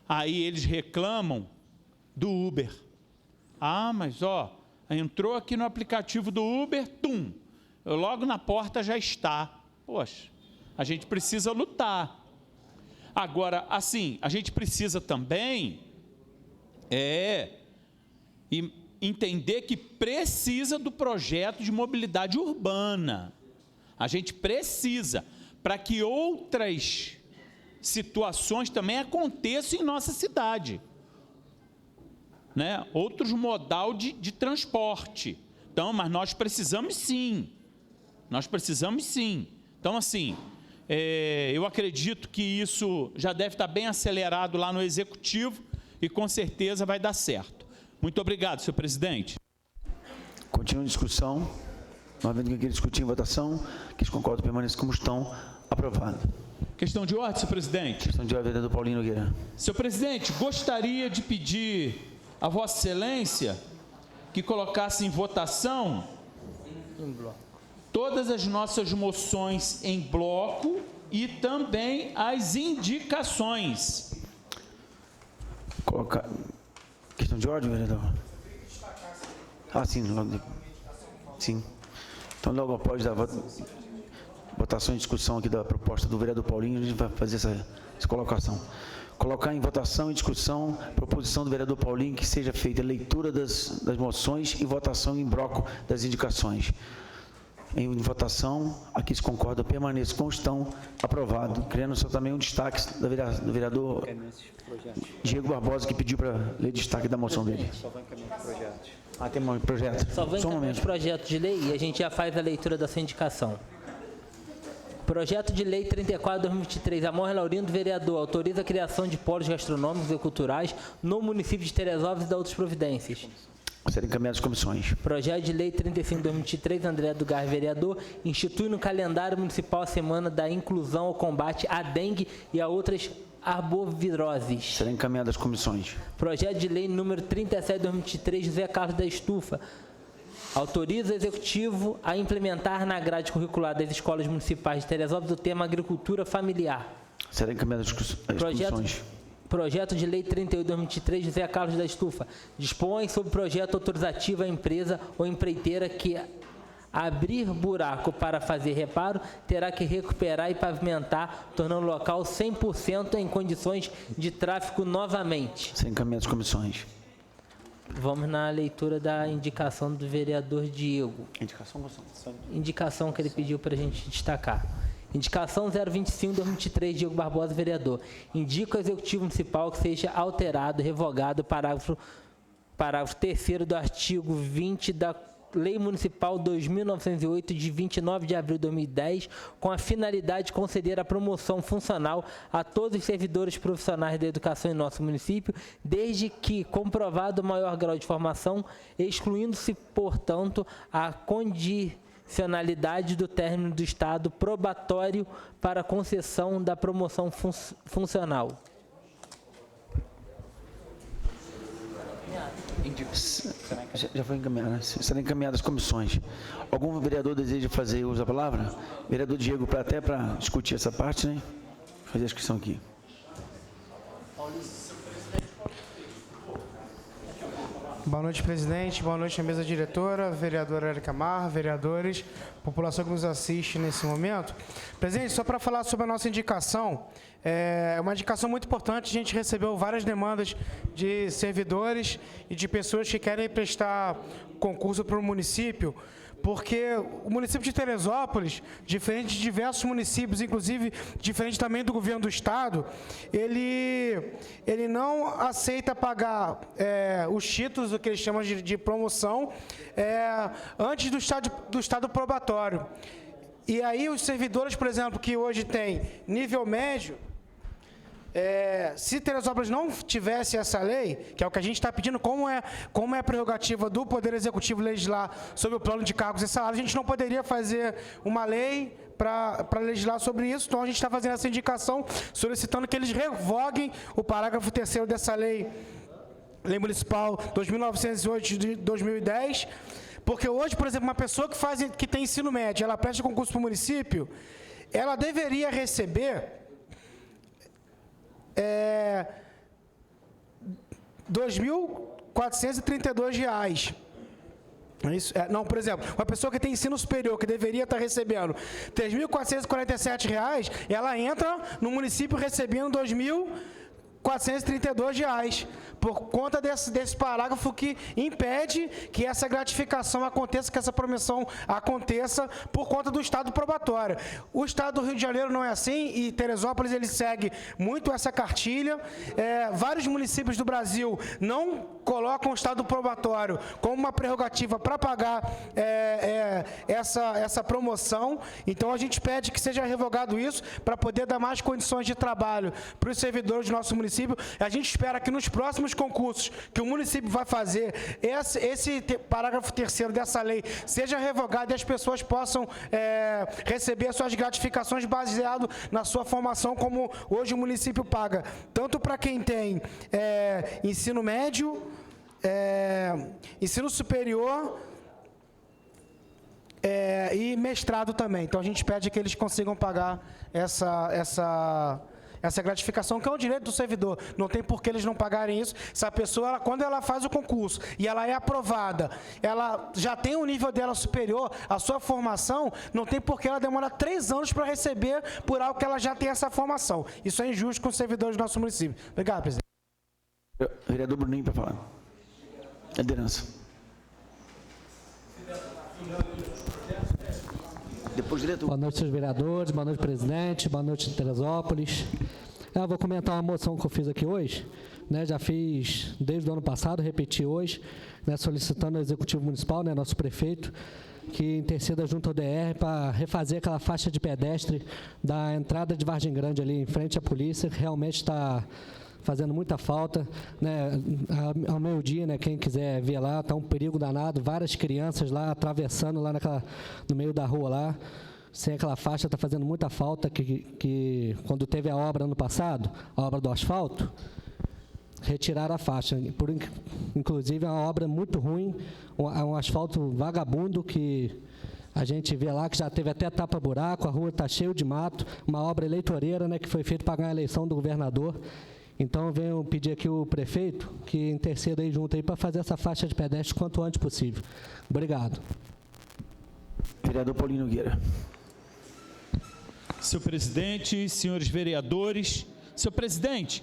K: Aí eles reclamam do Uber. Mas entrou aqui no aplicativo do Uber, logo na porta já está. Poxa, a gente precisa lutar. Agora, assim, a gente precisa também entender que precisa do projeto de mobilidade urbana. A gente precisa, para que outras situações também aconteçam em nossa cidade. Né? Outros modal de transporte. Então, mas nós precisamos sim. Então, assim, eu acredito que isso já deve estar bem acelerado lá no Executivo e com certeza vai dar certo. Muito obrigado, senhor presidente.
G: Continua a discussão. Não havendo ninguém discutir em votação, que concordam permaneçam como estão. Aprovado.
K: Questão de ordem, senhor presidente.
G: Questão de ordem, vereador Paulinho Nogueira.
K: Senhor presidente, gostaria de pedir a Vossa Excelência que colocasse em votação todas as nossas moções em bloco e também as indicações.
G: Colocar. Questão de ordem, vereador? Sim, logo depois. Sim. Então, logo após a votação e discussão aqui da proposta do vereador Paulinho, a gente vai fazer essa colocação. Colocar em votação e discussão a proposição do vereador Paulinho que seja feita a leitura das moções e votação em bloco das indicações. Em votação, aqui se concorda, permaneça como estão, aprovado. Querendo só também um destaque do vereador Diego Barbosa, que pediu para ler destaque da moção dele.
B: Só vai encaminhar projetos.
G: Tem um projeto.
B: Só vai encaminhar os projetos de lei e a gente já faz a leitura da sua indicação. Projeto de Lei 34/2023, Amor Laurindo, vereador, autoriza a criação de polos gastronômicos e culturais no município de Teresópolis e da outras providências.
G: Serão encaminhadas às comissões.
B: Projeto de Lei 35/2023, André do Gás, vereador, institui no calendário municipal a Semana da Inclusão ao Combate à Dengue e a outras arboviroses.
G: Serão encaminhadas às comissões.
B: Projeto de Lei número 37/2023, José Carlos da Estufa, autoriza o Executivo a implementar na grade curricular das escolas municipais de Teresópolis o tema agricultura familiar.
G: Serão encaminhadas às comissões.
B: Projeto de Lei 38/2023, José Carlos da Estufa, dispõe sobre projeto autorizativo à empresa ou empreiteira que abrir buraco para fazer reparo, terá que recuperar e pavimentar, tornando o local 100% em condições de tráfego novamente.
G: Serão encaminhadas às comissões.
B: Vamos na leitura da indicação do vereador Diego. Indicação que ele pediu para a gente destacar. Indicação 025/2023, Diego Barbosa, vereador. Indica ao Executivo Municipal que seja alterado, revogado o parágrafo 3º do artigo 20 da Lei Municipal 2.908, de 29 de abril de 2010, com a finalidade de conceder a promoção funcional a todos os servidores profissionais da educação em nosso município, desde que comprovado o maior grau de formação, excluindo-se, portanto, a condicionalidade do término do estado probatório para a concessão da promoção funcional.
G: Já foi encaminhado, né? Serão encaminhadas às comissões. Algum vereador deseja fazer uso da palavra? Vereador Diego, até para discutir essa parte, né? Fazer a inscrição aqui.
L: Boa noite, presidente. Boa noite à mesa diretora, vereadora Érica Marra, vereadores, população que nos assiste nesse momento. Presidente, só para falar sobre a nossa indicação, é uma indicação muito importante. A gente recebeu várias demandas de servidores e de pessoas que querem prestar concurso para o município, porque o município de Teresópolis, diferente de diversos municípios, inclusive diferente também do governo do estado, ele não aceita pagar os títulos, o que eles chamam de promoção, antes do estado probatório. E aí os servidores, por exemplo, que hoje têm nível médio, se Teresópolis não tivesse essa lei, que é o que a gente está pedindo, como é a prerrogativa do Poder Executivo legislar sobre o plano de cargos e salários, a gente não poderia fazer uma lei para legislar sobre isso. Então, a gente está fazendo essa indicação, solicitando que eles revoguem o parágrafo 3º dessa lei municipal 2.908 de 2010, porque hoje, por exemplo, uma pessoa que tem ensino médio, ela presta concurso para o município, ela deveria receber R$2.432. Isso, não, por exemplo, uma pessoa que tem ensino superior, que deveria estar recebendo R$3.447, ela entra no município recebendo R$2.432, por conta desse parágrafo que impede que essa gratificação aconteça, que essa promoção aconteça por conta do estado probatório. O estado do Rio de Janeiro não é assim, e Teresópolis ele segue muito essa cartilha. Vários municípios do Brasil não colocam o estado probatório como uma prerrogativa para pagar essa promoção. Então a gente pede que seja revogado isso para poder dar mais condições de trabalho para os servidores do nosso município. A gente espera que nos próximos concursos que o município vai fazer, esse parágrafo 3º dessa lei seja revogado e as pessoas possam receber suas gratificações baseado na sua formação, como hoje o município paga, tanto para quem tem ensino médio, ensino superior e mestrado também. Então a gente pede que eles consigam pagar essa gratificação, que é um direito do servidor. Não tem por que eles não pagarem isso. Essa pessoa, quando ela faz o concurso e ela é aprovada, ela já tem o nível dela superior, a sua formação, não tem por que ela demorar 3 anos para receber por algo que ela já tem essa formação. Isso é injusto com os servidores do nosso município. Obrigado, presidente.
G: Vereador Bruninho, para falar. Liderança. Depois, diretor.
M: Boa noite, senhores vereadores, boa noite, presidente, boa noite, Teresópolis. Eu vou comentar uma moção que eu fiz aqui hoje, né, já fiz desde o ano passado, repeti hoje, né, solicitando ao Executivo Municipal, né, nosso prefeito, que interceda junto ao DR para refazer aquela faixa de pedestre da entrada de Vargem Grande ali em frente à polícia, que realmente está fazendo muita falta, né? Ao meio-dia, né? Quem quiser ver lá, está um perigo danado, várias crianças lá atravessando lá no meio da rua lá, sem aquela faixa, está fazendo muita falta, que quando teve a obra ano passado, a obra do asfalto, retiraram a faixa. Inclusive, é uma obra muito ruim, um asfalto vagabundo que a gente vê lá que já teve até tapa-buraco, a rua está cheia de mato, uma obra eleitoreira, né, que foi feita para ganhar a eleição do governador. Então, eu venho pedir aqui o prefeito que interceda aí junto aí para fazer essa faixa de pedestre o quanto antes possível. Obrigado.
G: Vereador Paulinho Nogueira.
K: Senhor presidente, senhores vereadores. Senhor presidente,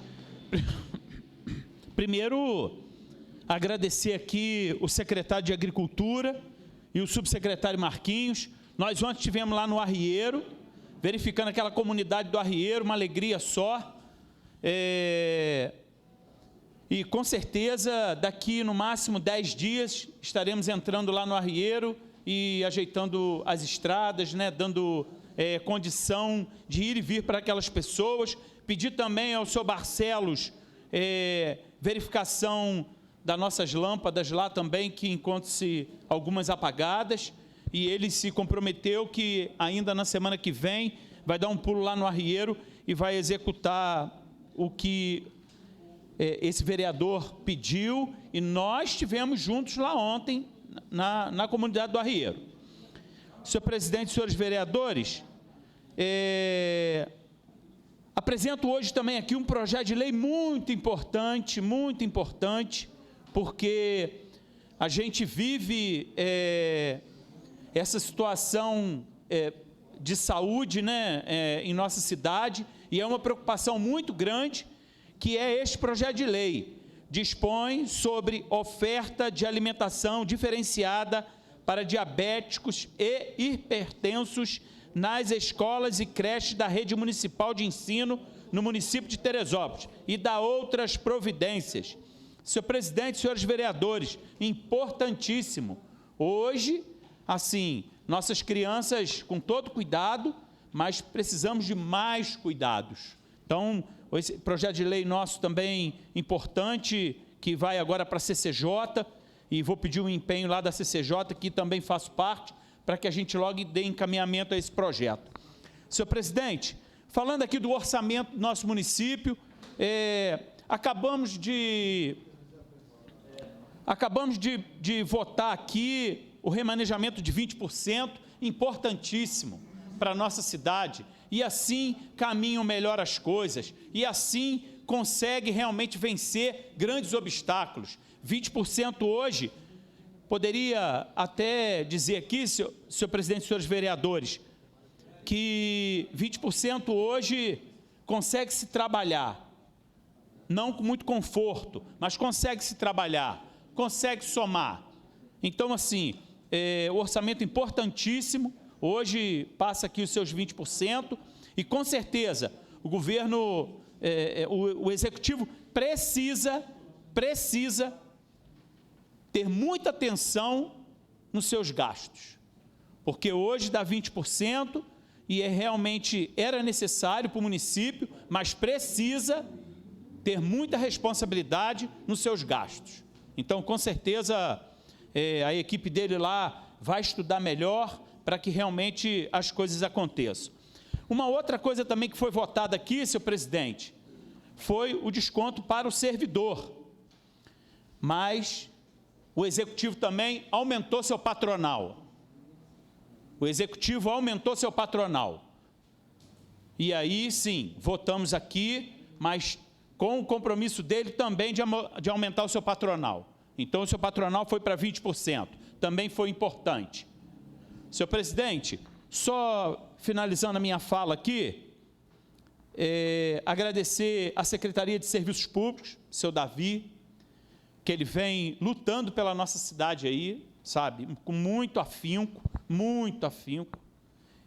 K: primeiro, agradecer aqui o secretário de Agricultura e o subsecretário Marquinhos. Nós ontem estivemos lá no Arrieiro, verificando aquela comunidade do Arrieiro, uma alegria só. E com certeza, daqui no máximo 10 dias, estaremos entrando lá no Arrieiro e ajeitando as estradas, né, dando condição de ir e vir para aquelas pessoas. Pedir também ao senhor Barcelos verificação das nossas lâmpadas lá também, que encontre-se algumas apagadas, e ele se comprometeu que ainda na semana que vem vai dar um pulo lá no Arrieiro e vai executar o que esse vereador pediu, e nós estivemos juntos lá ontem na comunidade do Arrieiro. Senhor presidente, senhores vereadores, apresento hoje também aqui um projeto de lei muito importante, porque a gente vive essa situação de saúde, né, em nossa cidade, e é uma preocupação muito grande, que é este projeto de lei. Dispõe sobre oferta de alimentação diferenciada para diabéticos e hipertensos nas escolas e creches da rede municipal de ensino no município de Teresópolis, e dá outras providências. Senhor presidente, senhores vereadores, importantíssimo. Hoje, assim, nossas crianças com todo cuidado, mas precisamos de mais cuidados. Então, esse projeto de lei nosso também importante, que vai agora para a CCJ, e vou pedir um empenho lá da CCJ, que também faço parte, para que a gente logo dê encaminhamento a esse projeto. Senhor presidente, falando aqui do orçamento do nosso município, acabamos de votar aqui o remanejamento de 20%, importantíssimo para a nossa cidade, e assim caminham melhor as coisas, e assim consegue realmente vencer grandes obstáculos. 20% hoje, poderia até dizer aqui, senhor presidente e senhores vereadores, que 20% hoje consegue-se trabalhar, não com muito conforto, mas consegue-se trabalhar, consegue somar. Então, assim, o orçamento importantíssimo, hoje passa aqui os seus 20%, e com certeza o governo, o executivo precisa ter muita atenção nos seus gastos, porque hoje dá 20% e realmente era necessário para o município, mas precisa ter muita responsabilidade nos seus gastos. Então, com certeza, a equipe dele lá vai estudar melhor para que realmente as coisas aconteçam. Uma outra coisa também que foi votada aqui, senhor presidente, foi o desconto para o servidor, mas o executivo também aumentou seu patronal. E aí, sim, votamos aqui, mas com o compromisso dele também de aumentar o seu patronal. Então, o seu patronal foi para 20%. Também foi importante. Senhor presidente, só finalizando a minha fala aqui, agradecer à Secretaria de Serviços Públicos, seu Davi, que ele vem lutando pela nossa cidade aí, sabe, com muito afinco.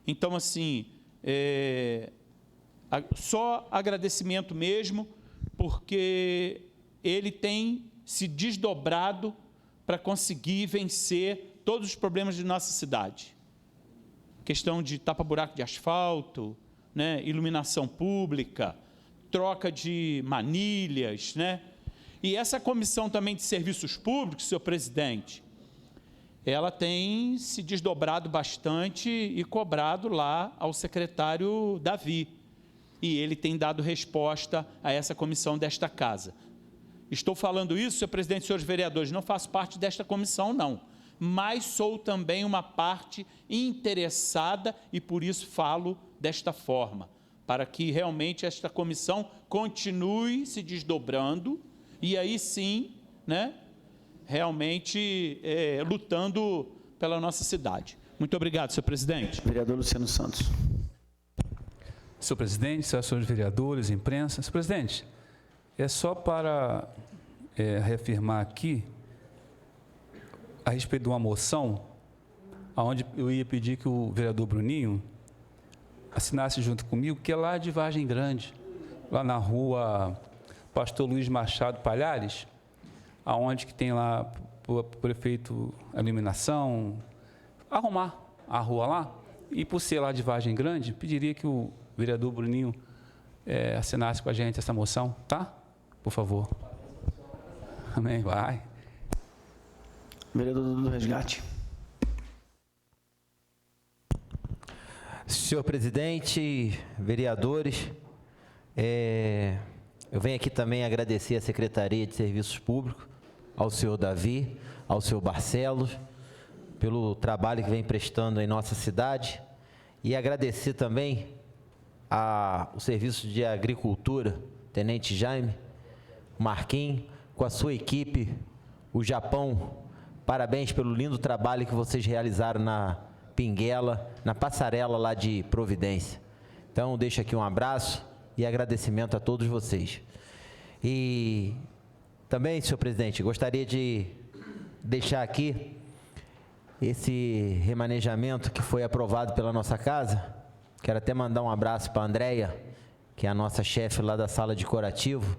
K: Então, assim, só agradecimento mesmo, porque ele tem se desdobrado para conseguir vencer todos os problemas de nossa cidade. Questão de tapa-buraco de asfalto, né, iluminação pública, troca de manilhas, né? E essa comissão também de serviços públicos, senhor presidente, ela tem se desdobrado bastante e cobrado lá ao secretário Davi. E ele tem dado resposta a essa comissão desta casa. Estou falando isso, senhor presidente e senhores vereadores, não faço parte desta comissão, não. Mas sou também uma parte interessada e por isso falo desta forma, para que realmente esta comissão continue se desdobrando e aí sim, né, realmente lutando pela nossa cidade. Muito obrigado, senhor presidente.
G: Vereador Luciano Santos.
C: Senhor presidente, senhores vereadores, imprensa. Senhor presidente, é só para reafirmar aqui, a respeito de uma moção, onde eu ia pedir que o vereador Bruninho assinasse junto comigo, que é lá de Vargem Grande, lá na rua Pastor Luiz Machado Palhares, aonde que tem lá o prefeito a iluminação, arrumar a rua lá, e por ser lá de Vargem Grande, pediria que o vereador Bruninho assinasse com a gente essa moção, tá? Por favor. Amém, vai.
G: Vereador do Resgate.
J: Senhor presidente, vereadores, eu venho aqui também agradecer à Secretaria de Serviços Públicos, ao senhor Davi, ao senhor Barcelos, pelo trabalho que vem prestando em nossa cidade, e agradecer também ao Serviço de Agricultura, Tenente Jaime, Marquinhos, com a sua equipe, o Japão. Parabéns pelo lindo trabalho que vocês realizaram na Pinguela, na passarela lá de Providência. Então, deixo aqui um abraço e agradecimento a todos vocês. E também, senhor presidente, gostaria de deixar aqui esse remanejamento que foi aprovado pela nossa casa. Quero até mandar um abraço para a Andréia, que é a nossa chefe lá da sala de corativo,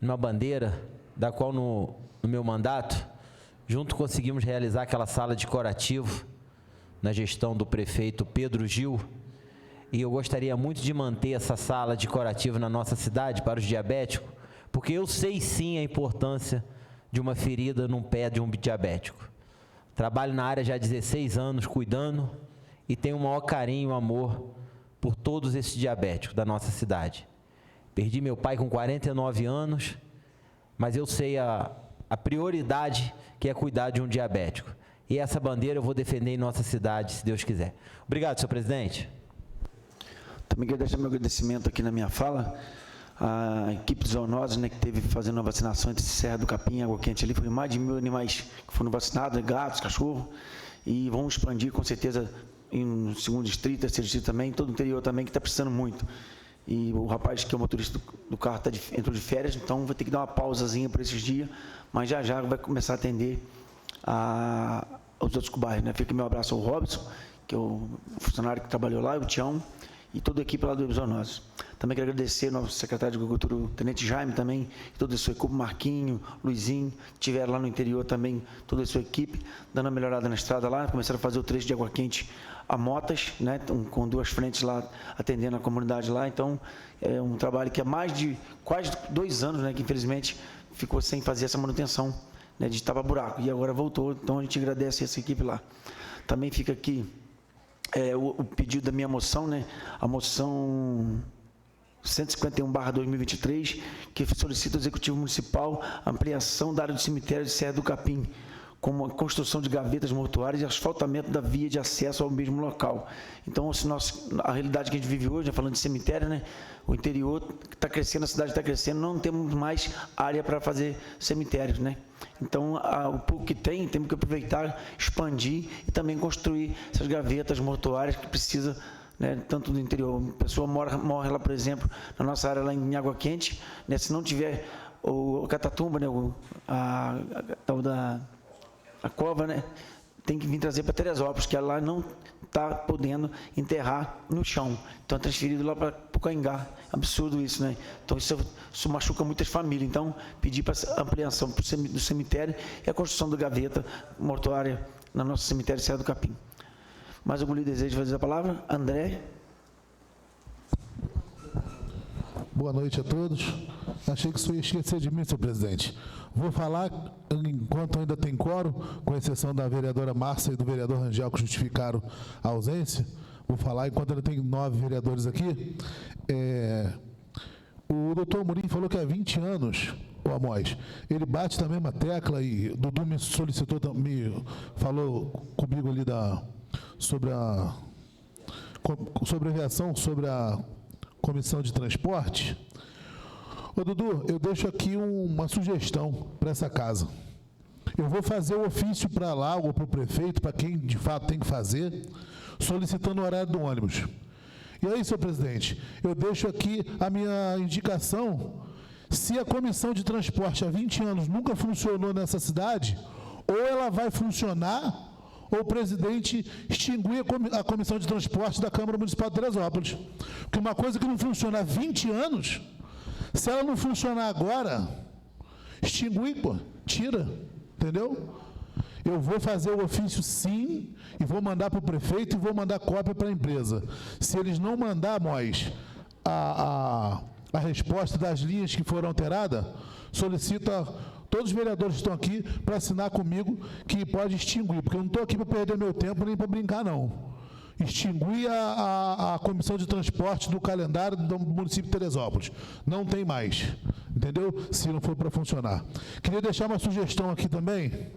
J: numa bandeira da qual no meu mandato, junto conseguimos realizar aquela sala de corativo na gestão do prefeito Pedro Gil, e eu gostaria muito de manter essa sala de corativo na nossa cidade para os diabéticos, porque eu sei sim a importância de uma ferida num pé de um diabético. Trabalho na área já há 16 anos cuidando e tenho o maior carinho e amor por todos esses diabéticos da nossa cidade. Perdi meu pai com 49 anos, mas eu sei a prioridade que é cuidar de um diabético. E essa bandeira eu vou defender em nossa cidade, se Deus quiser. Obrigado, senhor presidente.
G: Também quero deixar meu agradecimento aqui na minha fala à equipe de zoonoses, né, que teve fazendo a vacinação entre Serra do Capim e Água Quente ali. Foi mais de 1.000 animais que foram vacinados, gatos, cachorro, e vamos expandir com certeza em segundo distrito, terceiro distrito também, todo o interior também, que está precisando muito. E o rapaz que é o motorista do carro entrou de férias, então vai ter que dar uma pausazinha por esses dias, mas já vai começar a atender aos outros bairros, né? Fica meu abraço ao Robson, que é o funcionário que trabalhou lá, o Tião, e toda a equipe lá do Zoonoses. Também quero agradecer ao nosso secretário de Agricultura, o Tenente Jaime também, e toda a sua equipe, Marquinho, Luizinho, estiveram lá no interior também, toda a sua equipe, dando uma melhorada na estrada lá, começaram a fazer o trecho de Água Quente a Motas, né, com 2 frentes lá, atendendo a comunidade lá. Então, é um trabalho que há mais de quase 2 anos, né, que infelizmente ficou sem fazer essa manutenção, né, de tapa-buraco, e agora voltou, então a gente agradece essa equipe lá. Também fica aqui o pedido da minha moção, né, a moção 151/2023, que solicita ao Executivo Municipal a ampliação da área do cemitério de Serra do Capim, como a construção de gavetas mortuárias e asfaltamento da via de acesso ao mesmo local. Então, a realidade que a gente vive hoje, falando de cemitério, né, o interior está crescendo, a cidade está crescendo, não temos mais área para fazer cemitérios, né? Então, o pouco que temos que aproveitar, expandir e também construir essas gavetas mortuárias que precisa, né, tanto do interior. A pessoa morre lá, por exemplo, na nossa área lá em Água Quente, né, se não tiver o Catatumba, né, a cova, né, tem que vir trazer para Teresópolis, que ela não está podendo enterrar no chão. Então, é transferido lá para Pucaingá. Absurdo isso, né? Então, isso machuca muitas famílias. Então, pedir para a ampliação do cemitério e a construção da gaveta mortuária no nosso cemitério Serra do Capim. Mais algum líder deseja fazer a palavra? André?
I: Boa noite a todos. Achei que isso ia esquecer de mim, senhor presidente. Vou falar enquanto ainda tem quórum, com exceção da vereadora Márcia e do vereador Rangel, que justificaram a ausência. Vou falar enquanto ainda tem 9 vereadores aqui. O doutor Amorim falou que há 20 anos, o Amós, ele bate na mesma tecla e Dudu me solicitou, me falou comigo ali sobre a reação sobre a comissão de transporte. Ô Dudu, eu deixo aqui uma sugestão para essa casa. Eu vou fazer o ofício para lá ou para o prefeito, para quem de fato tem que fazer, solicitando o horário do ônibus. E aí, senhor presidente, eu deixo aqui a minha indicação. Se a comissão de transporte há 20 anos nunca funcionou nessa cidade, ou ela vai funcionar, ou o presidente extinguir a comissão de transporte da Câmara Municipal de Teresópolis. Porque uma coisa que não funciona há 20 anos, se ela não funcionar agora, extingue, tira, entendeu? Eu vou fazer o ofício sim, e vou mandar para o prefeito e vou mandar cópia para a empresa. Se eles não mandar, Mois, a resposta das linhas que foram alteradas, solicita todos os vereadores que estão aqui para assinar comigo que pode extinguir, porque eu não estou aqui para perder meu tempo nem para brincar, não. Extinguir a comissão de transporte do calendário do município de Teresópolis. Não tem mais, entendeu? Se não for para funcionar. Queria deixar uma sugestão aqui também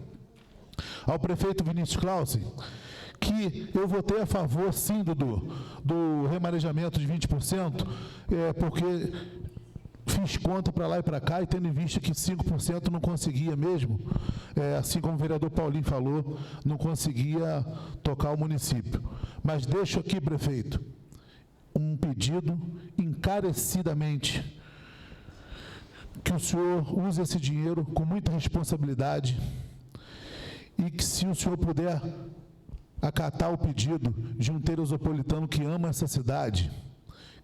I: ao prefeito Vinícius Clausen, que eu votei a favor, sim, do remanejamento de 20%, porque fiz conta para lá e para cá, e tendo em vista que 5% não conseguia mesmo, assim como o vereador Paulinho falou, não conseguia tocar o município. Mas deixo aqui, prefeito, um pedido encarecidamente, que o senhor use esse dinheiro com muita responsabilidade, e que, se o senhor puder acatar o pedido de um teresopolitano que ama essa cidade,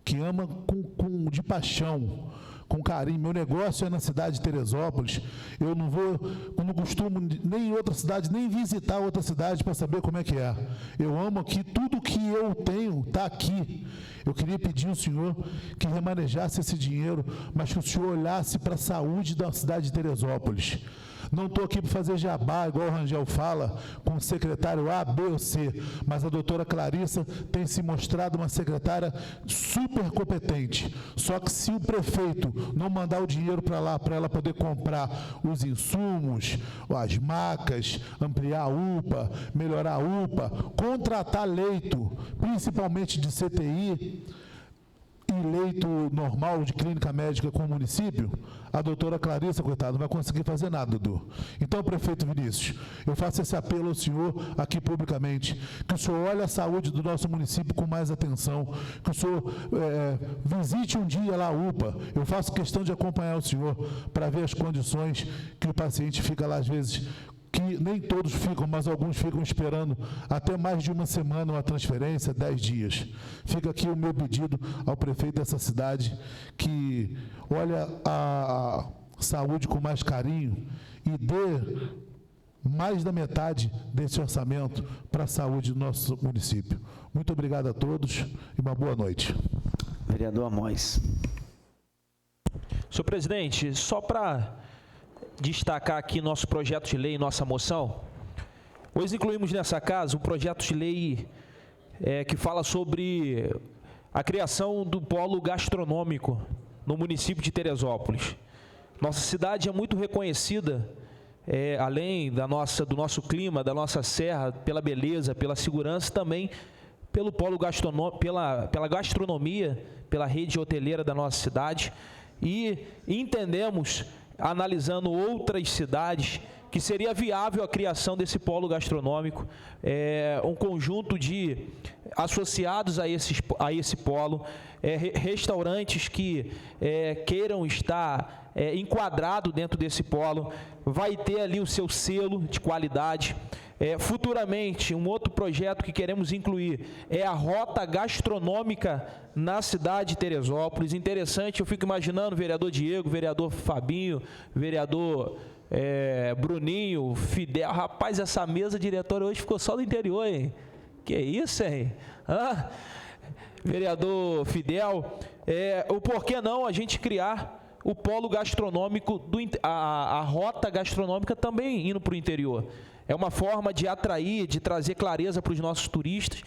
I: que ama de paixão, com carinho. Meu negócio é na cidade de Teresópolis. Eu não costumo nem em outra cidade, nem visitar outra cidade para saber como é que é. Eu amo aqui, tudo que eu tenho está aqui. Eu queria pedir ao senhor que remanejasse esse dinheiro, mas que o senhor olhasse para a saúde da cidade de Teresópolis. Não estou aqui para fazer jabá, igual o Rangel fala, com o secretário A, B ou C, mas a doutora Clarissa tem se mostrado uma secretária super competente. Só que se o prefeito não mandar o dinheiro para lá, para ela poder comprar os insumos, as macas, ampliar a UPA, melhorar a UPA, contratar leito, principalmente de CTI, e leito normal de clínica médica com o município, a doutora Clarissa, coitada, não vai conseguir fazer nada, Dudu. Então, prefeito Vinícius, eu faço esse apelo ao senhor aqui publicamente, que o senhor olhe a saúde do nosso município com mais atenção, que o senhor visite um dia lá a UPA. Eu faço questão de acompanhar o senhor para ver as condições que o paciente fica lá, às vezes, que nem todos ficam, mas alguns ficam esperando até mais de uma semana uma transferência, 10 dias. Fica aqui o meu pedido ao prefeito dessa cidade, que olha a saúde com mais carinho e dê mais da metade desse orçamento para a saúde do nosso município. Muito obrigado a todos e uma boa noite.
G: Vereador Amós.
H: Senhor presidente, só para destacar aqui nosso projeto de lei, nossa moção. Hoje incluímos nessa casa um projeto de lei que fala sobre a criação do polo gastronômico no município de Teresópolis. Nossa cidade é muito reconhecida, além do nosso clima, da nossa serra, pela beleza, pela segurança, também pelo polo gastronômico, pela gastronomia, pela rede hoteleira da nossa cidade, e entendemos, analisando outras cidades, que seria viável a criação desse polo gastronômico, um conjunto de associados a esse polo, restaurantes que queiram estar enquadrado dentro desse polo, vai ter ali o seu selo de qualidade. Futuramente, um outro projeto que queremos incluir é a rota gastronômica na cidade de Teresópolis. Interessante, eu fico imaginando o vereador Diego, o vereador Fabinho, o vereador Bruninho, Fidel. Rapaz, essa mesa diretora hoje ficou só do interior, hein? Que isso, hein? Vereador Fidel, o porquê não a gente criar o polo gastronômico, a rota gastronômica também indo para o interior. É uma forma de atrair, de trazer clareza para os nossos turistas.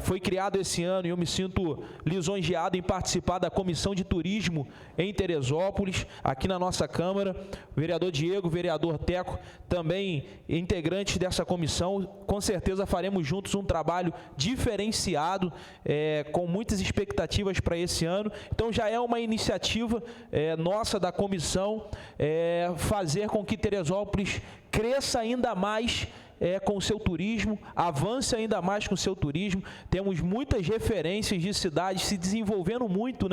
H: Foi criado esse ano e eu me sinto lisonjeado em participar da Comissão de Turismo em Teresópolis, aqui na nossa Câmara. O vereador Diego, o vereador Teco, também integrantes dessa comissão. Com certeza faremos juntos um trabalho diferenciado, com muitas expectativas para esse ano. Então já é uma iniciativa nossa da comissão fazer com que Teresópolis cresça ainda mais com o seu turismo, avance ainda mais com o seu turismo. Temos muitas referências de cidades se desenvolvendo muito,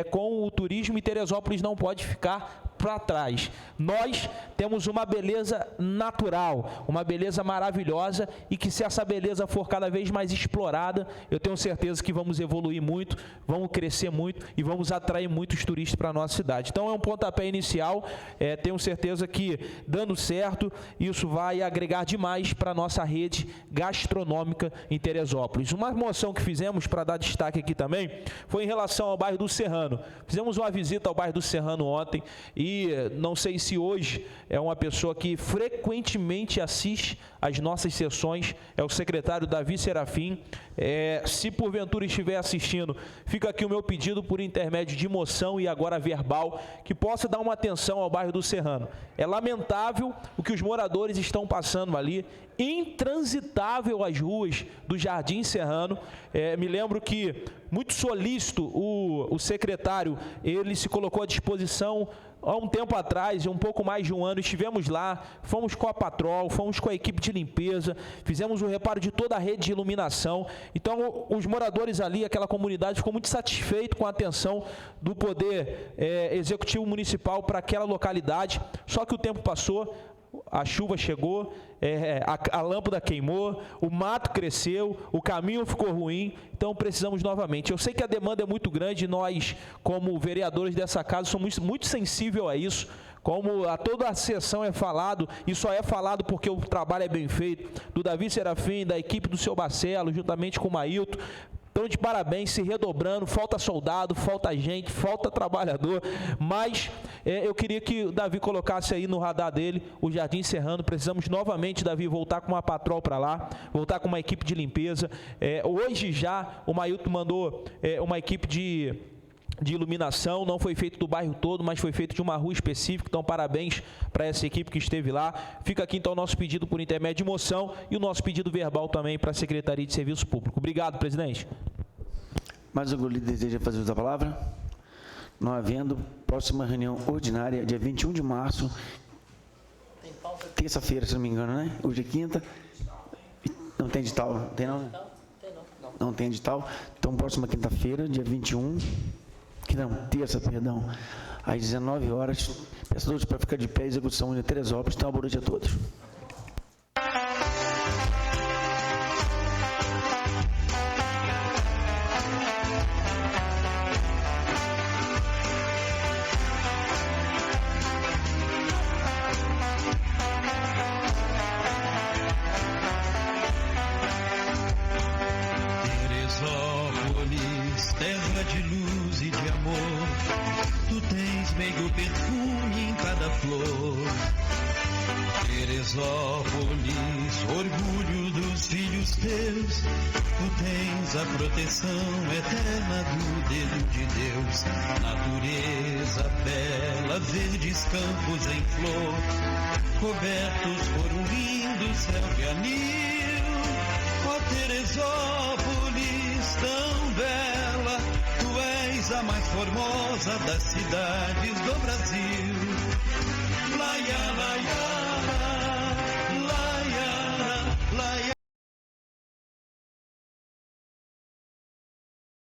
H: com o turismo, e Teresópolis não pode ficar para trás. Nós temos uma beleza natural, uma beleza maravilhosa, e que se essa beleza for cada vez mais explorada, eu tenho certeza que vamos evoluir muito, vamos crescer muito e vamos atrair muitos turistas para a nossa cidade. Então é um pontapé inicial, tenho certeza que dando certo, isso vai agregar demais para a nossa rede gastronômica em Teresópolis. Uma moção que fizemos, para dar destaque aqui também, foi em relação ao bairro do Serrano. Fizemos uma visita ao bairro do Serrano ontem, e não sei se hoje é uma pessoa que frequentemente assiste às nossas sessões, é o secretário Davi Serafim. Se porventura estiver assistindo, fica aqui o meu pedido por intermédio de moção e agora verbal, que possa dar uma atenção ao bairro do Serrano. É lamentável o que os moradores estão passando ali, intransitável as ruas do Jardim Serrano. Me lembro que, muito solícito, o secretário, ele se colocou à disposição há um tempo atrás, um pouco mais de um ano, estivemos lá, fomos com a Patrol, fomos com a equipe de limpeza, fizemos o reparo de toda a rede de iluminação. Então, os moradores ali, aquela comunidade, ficou muito satisfeito com a atenção do Poder Executivo Municipal para aquela localidade. Só que o tempo passou, a chuva chegou, a lâmpada queimou, o mato cresceu, o caminho ficou ruim, então precisamos novamente. Eu sei que a demanda é muito grande, nós, como vereadores dessa casa, somos muito sensíveis a isso. Como a toda a sessão é falado, e só é falado porque o trabalho é bem feito, do Davi Serafim, da equipe do seu Barcelo, juntamente com o Mailton. Então, de parabéns, se redobrando, falta soldado, falta gente, falta trabalhador, mas eu queria que o Davi colocasse aí no radar dele o Jardim Serrano. Precisamos novamente, Davi, voltar com uma patrol para lá, voltar com uma equipe de limpeza. Hoje já o Mailton mandou uma equipe de iluminação, não foi feito do bairro todo, mas foi feito de uma rua específica. Então, parabéns para essa equipe que esteve lá. Fica aqui, então, o nosso pedido por intermédio de moção e o nosso pedido verbal também para a Secretaria de Serviço Público. Obrigado, presidente.
G: Mais algum líder deseja fazer uso da palavra? Não havendo, próxima reunião ordinária, dia 21 de março, terça-feira, se não me engano, né? Hoje é quinta. Não tem edital, não tem não? Não tem edital. Então, próxima quinta-feira, dia 21... terça, perdão, às 19 horas. Peço a todos para ficar de pé, execução de Teresópolis. Então, boa noite a todos.
N: Teresópolis, terra de luz e de amor, tu tens meio perfume em cada flor. Teresópolis, orgulho dos filhos teus, tu tens a proteção eterna do dedo de Deus. Natureza bela, verdes campos em flor, cobertos por um lindo céu de anil. Ó Teresópolis, tão bela, tu és a mais formosa das cidades do Brasil.